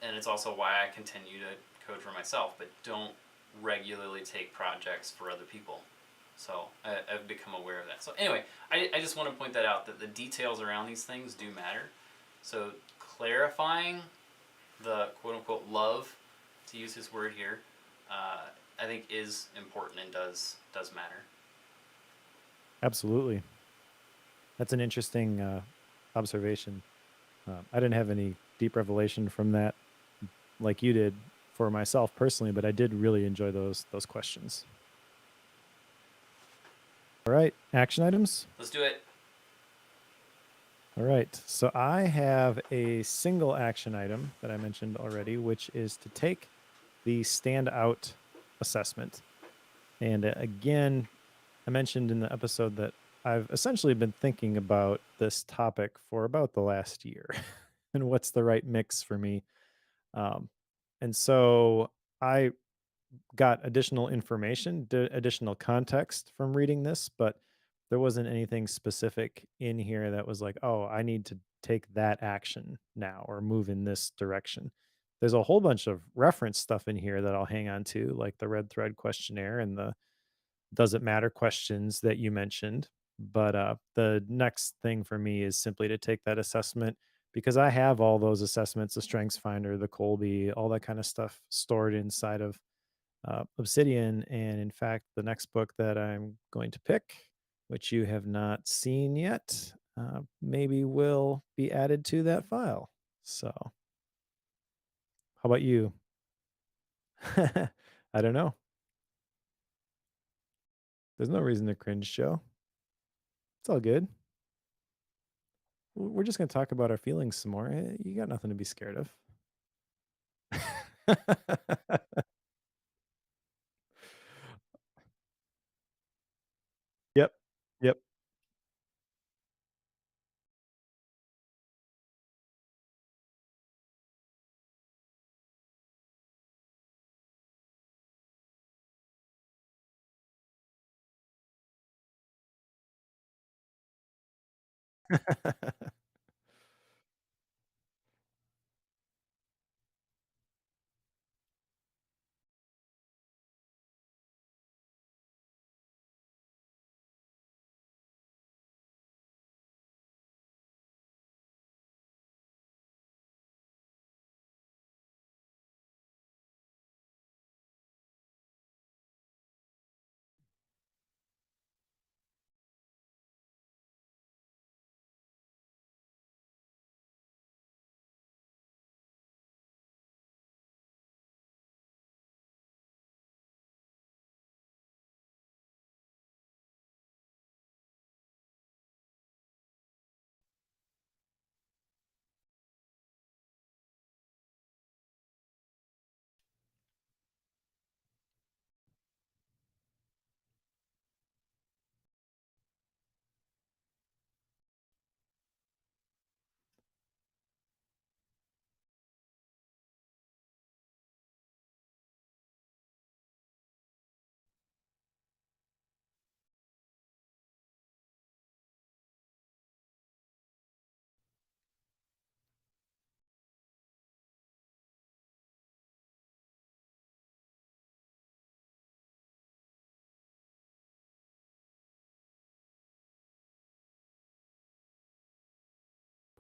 and it's also why I continue to code for myself, but don't regularly take projects for other people. So I've become aware of that. So anyway, I just want to point that out, that the details around these things do matter. So clarifying the quote unquote love, to use his word here, I think is important and does matter. Absolutely. That's an interesting observation. I didn't have any deep revelation from that like you did for myself personally, but I did really enjoy those questions. All right, action items. Let's do it. All right. So I have a single action item that I mentioned already, which is to take the standout assessment. And again, I mentioned in the episode that I've essentially been thinking about this topic for about the last year and what's the right mix for me. Um, and so I got additional information, additional context from reading this, but there wasn't anything specific in here that was like, oh, I need to take that action now or move in this direction. There's a whole bunch of reference stuff in here that I'll hang on to, like the red thread questionnaire and the does it matter questions that you mentioned. But the next thing for me is simply to take that assessment because I have all those assessments, the Strengths Finder, the Colby, all that kind of stuff stored inside of Obsidian. And in fact, the next book that I'm going to pick, which you have not seen yet, maybe will be added to that file. So, how about you? I don't know. There's no reason to cringe, Joe. It's all good. We're just going to talk about our feelings some more. You got nothing to be scared of. Yep. Yep.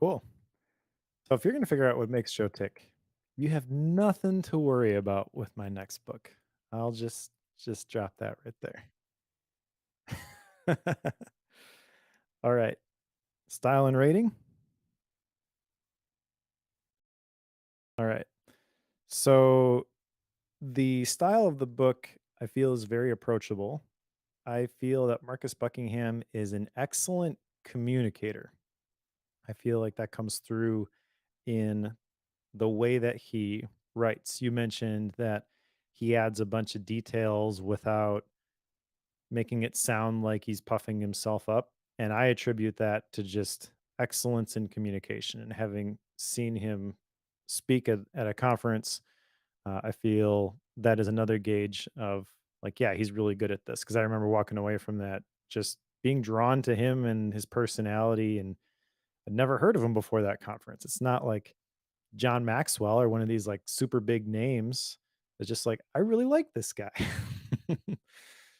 Cool. So if you're going to figure out what makes Joe tick, you have nothing to worry about with my next book. I'll just drop that right there. All right. Style and rating. All right. So the style of the book I feel is very approachable. I feel that Marcus Buckingham is an excellent communicator. I feel like that comes through in the way that he writes. You mentioned that he adds a bunch of details without making it sound like he's puffing himself up. And I attribute that to just excellence in communication and having seen him speak at a conference. I feel that is another gauge of like, yeah, he's really good at this. Cause I remember walking away from that just being drawn to him and his personality. And I'd never heard of him before that conference. It's not like John Maxwell or one of these like super big names. It's just like, I really like this guy.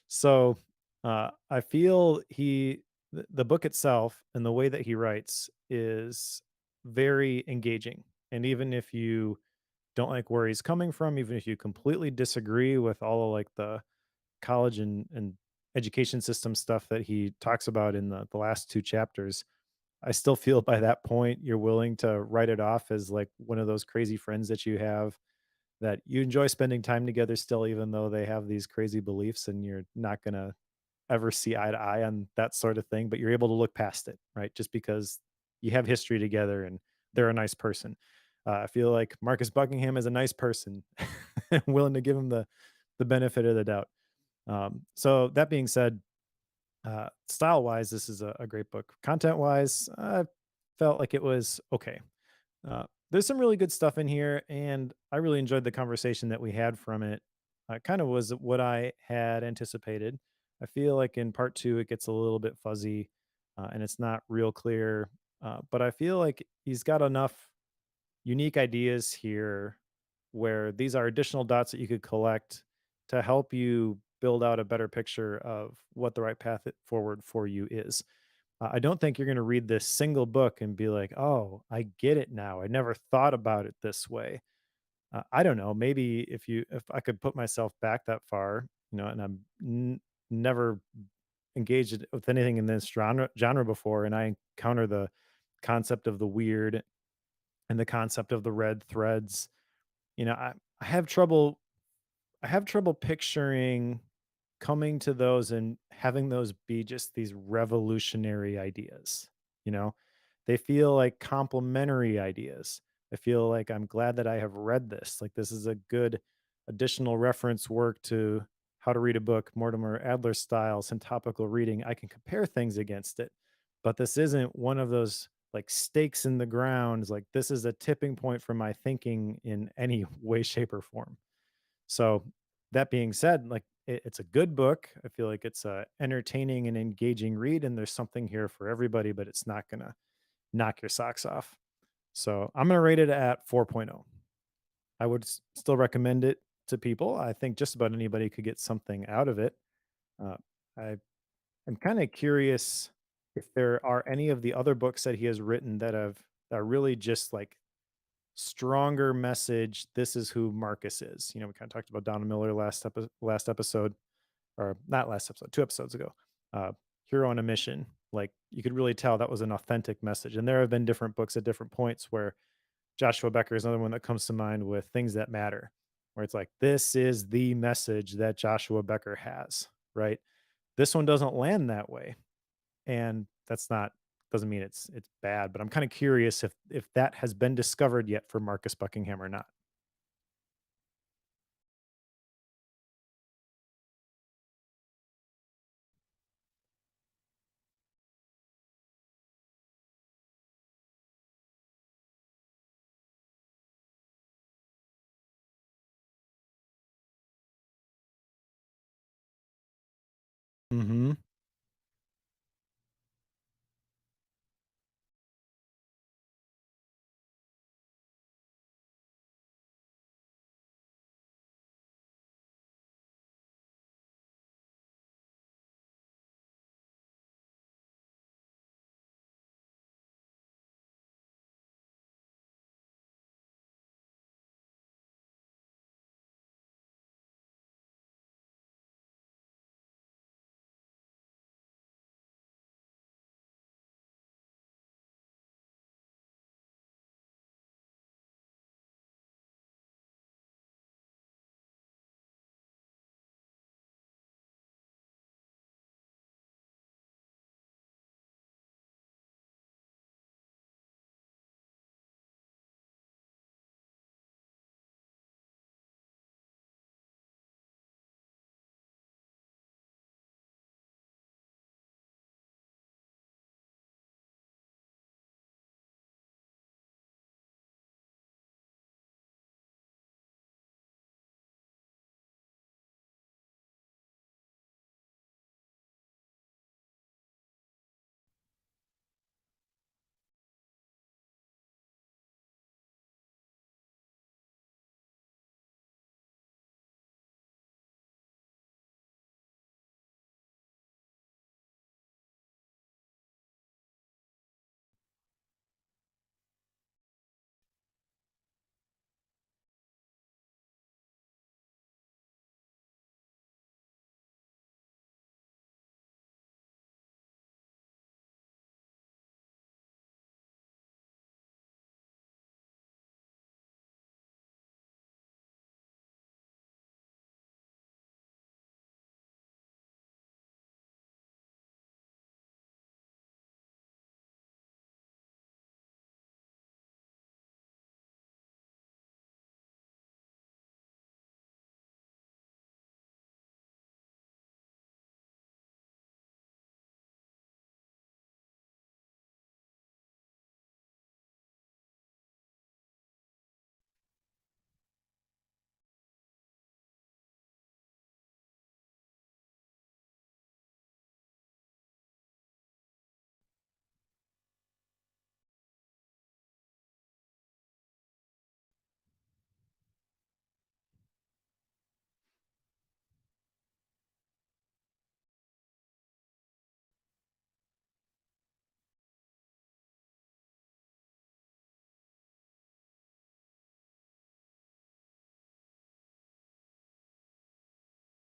So I feel the book itself and the way that he writes is very engaging. And even if you don't like where he's coming from, even if you completely disagree with all of like the college and education system stuff that he talks about in the last two chapters, I still feel by that point you're willing to write it off as like one of those crazy friends that you have that you enjoy spending time together still, even though they have these crazy beliefs and you're not going to ever see eye to eye on that sort of thing, but you're able to look past it, right? Just because you have history together and they're a nice person. I feel like Marcus Buckingham is a nice person, willing to give him the benefit of the doubt. So that being said, style wise, this is a great book. Content wise, I felt like it was okay. There's some really good stuff in here, and I really enjoyed the conversation that we had from it. Kind of was what I had anticipated. I feel like in part two, it gets a little bit fuzzy and it's not real clear. But I feel like he's got enough unique ideas here where these are additional dots that you could collect to help you build out a better picture of what the right path forward for you is. I don't think you're going to read this single book and be like, "Oh, I get it now. I never thought about it this way." I don't know. Maybe if I could put myself back that far, and I'm never engaged with anything in this genre before, and I encounter the concept of the weird and the concept of the red threads. I have trouble picturing coming to those and having those be just these revolutionary ideas, you know? They feel like complementary ideas. I feel like I'm glad that I have read this. Like this is a good additional reference work to how to read a book, Mortimer Adler style, syntopical reading. I can compare things against it. But this isn't one of those like stakes in the ground. Like this is a tipping point for my thinking in any way, shape, or form. So that being said, like it's a good book. I feel like it's a entertaining and engaging read, and there's something here for everybody, but it's not gonna knock your socks off. So I'm gonna rate it at 4.0. I would still recommend it to people. I think just about anybody could get something out of it. Uh, I am kind of curious if there are any of the other books that he has written that are really just like stronger message. This is who Marcus is. We kind of talked about Donna Miller last episode, or not last episode, 2 episodes ago. Uh, Hero on a Mission. Like you could really tell that was an authentic message. And there have been different books at different points where Joshua Becker is another one that comes to mind with Things That Matter, where it's like, this is the message that Joshua Becker has, right? This one doesn't land that way. And that's not doesn't mean it's bad, but I'm kind of curious if that has been discovered yet for Marcus Buckingham or not. Mhm.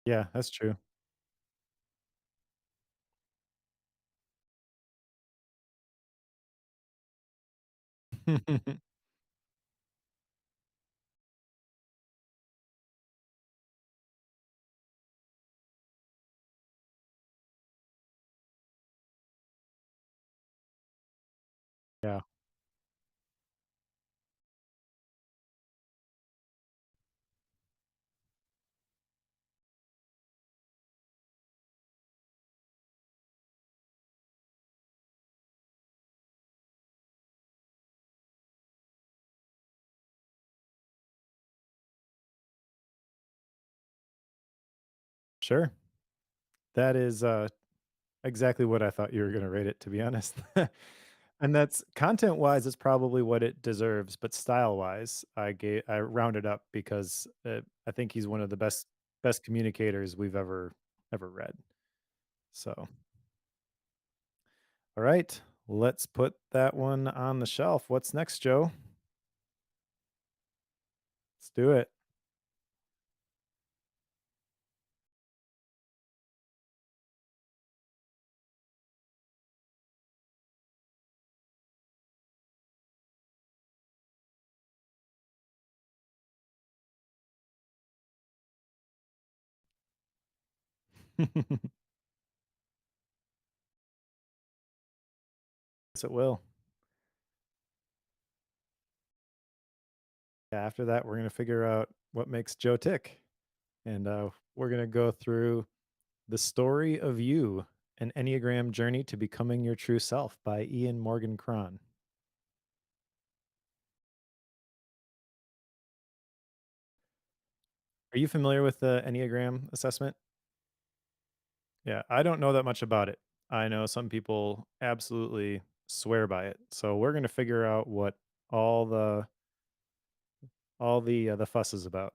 Yeah, that's true. Yeah, sure. That is, exactly what I thought you were gonna rate it, to be honest. And that's content-wise, it's probably what it deserves, but style-wise, I rounded up because, I think he's one of the best communicators we've ever read. So, all right, let's put that one on the shelf. What's next, Joe? Let's do it. Yes, it will. Yeah, after that, we're gonna figure out what makes Joe tick, and, we're gonna go through The Story of You, An Enneagram Journey to Becoming Your True Self by Ian Morgan Cron. Are you familiar with the Enneagram assessment? Yeah, I don't know that much about it. I know some people absolutely swear by it. So we're going to figure out what all the fuss is about.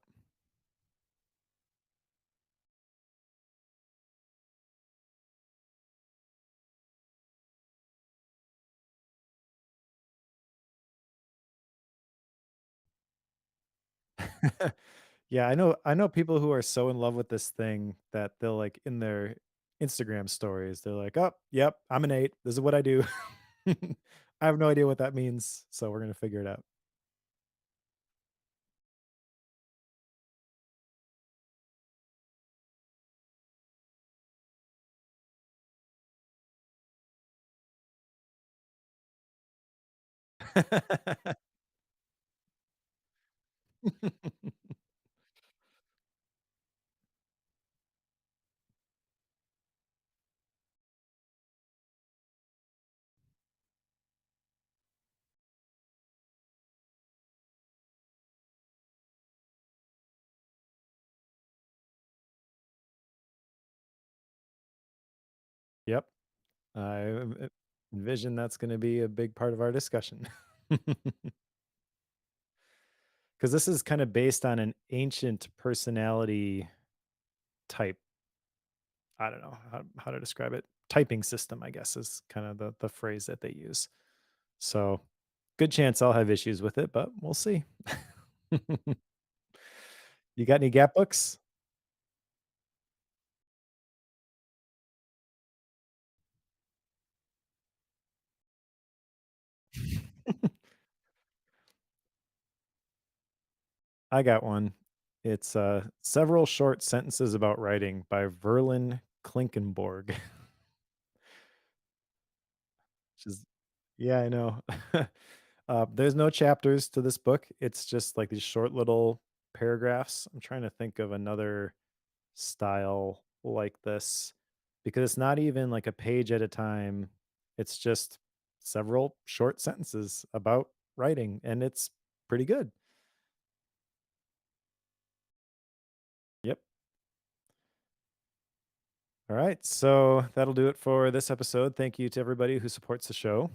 Yeah, I know people who are so in love with this thing that they'll like in their Instagram stories, they're like, "Oh, yep, I'm an 8. This is what I do." I have no idea what that means, so we're going to figure it out. Yep. I envision that's gonna be a big part of our discussion. Because this is kinda based on an ancient personality type. I don't know how to describe it. Typing system, I guess, is kinda the phrase that they use. So, good chance I'll have issues with it, but we'll see. You got any gap books? I got one. It's, Several Short Sentences About Writing by Verlin Klinkenborg, which is yeah, I know. There's no chapters to this book. It's just like these short little paragraphs. I'm trying to think of another style like this because it's not even like a page at a time. It's just several short sentences about writing, and it's pretty good. Yep. All right. So that'll do it for this episode. Thank you to everybody who supports the show.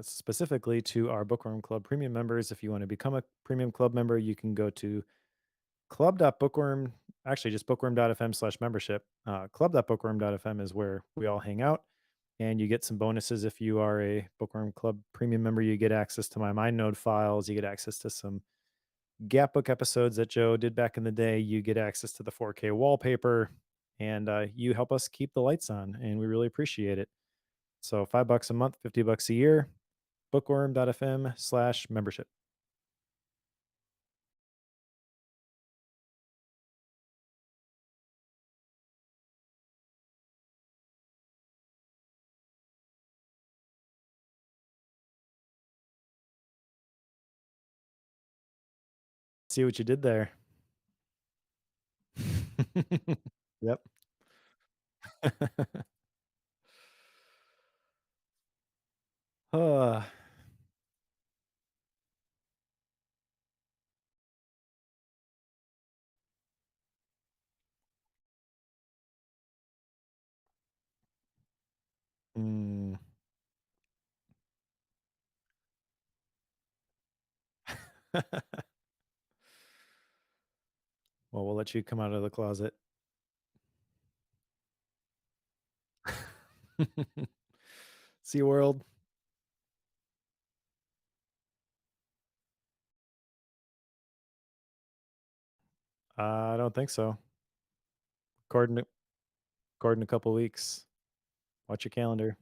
Specifically to our Bookworm Club premium members. If you want to become a premium club member, you can go to club.bookworm, actually just bookworm.fm/membership. Club.bookworm.fm is where we all hang out. And you get some bonuses if you are a Bookworm Club premium member. You get access to my MindNode files. You get access to some Gap book episodes that Joe did back in the day, you get access to the 4K wallpaper, and you help us keep the lights on, and we really appreciate it. So $5 a month, $50 a year, bookworm.fm/membership. See what you did there. Yep. Uh, mm. Well, we'll let you come out of the closet. SeaWorld? I don't think so. According to a couple weeks. Watch your calendar.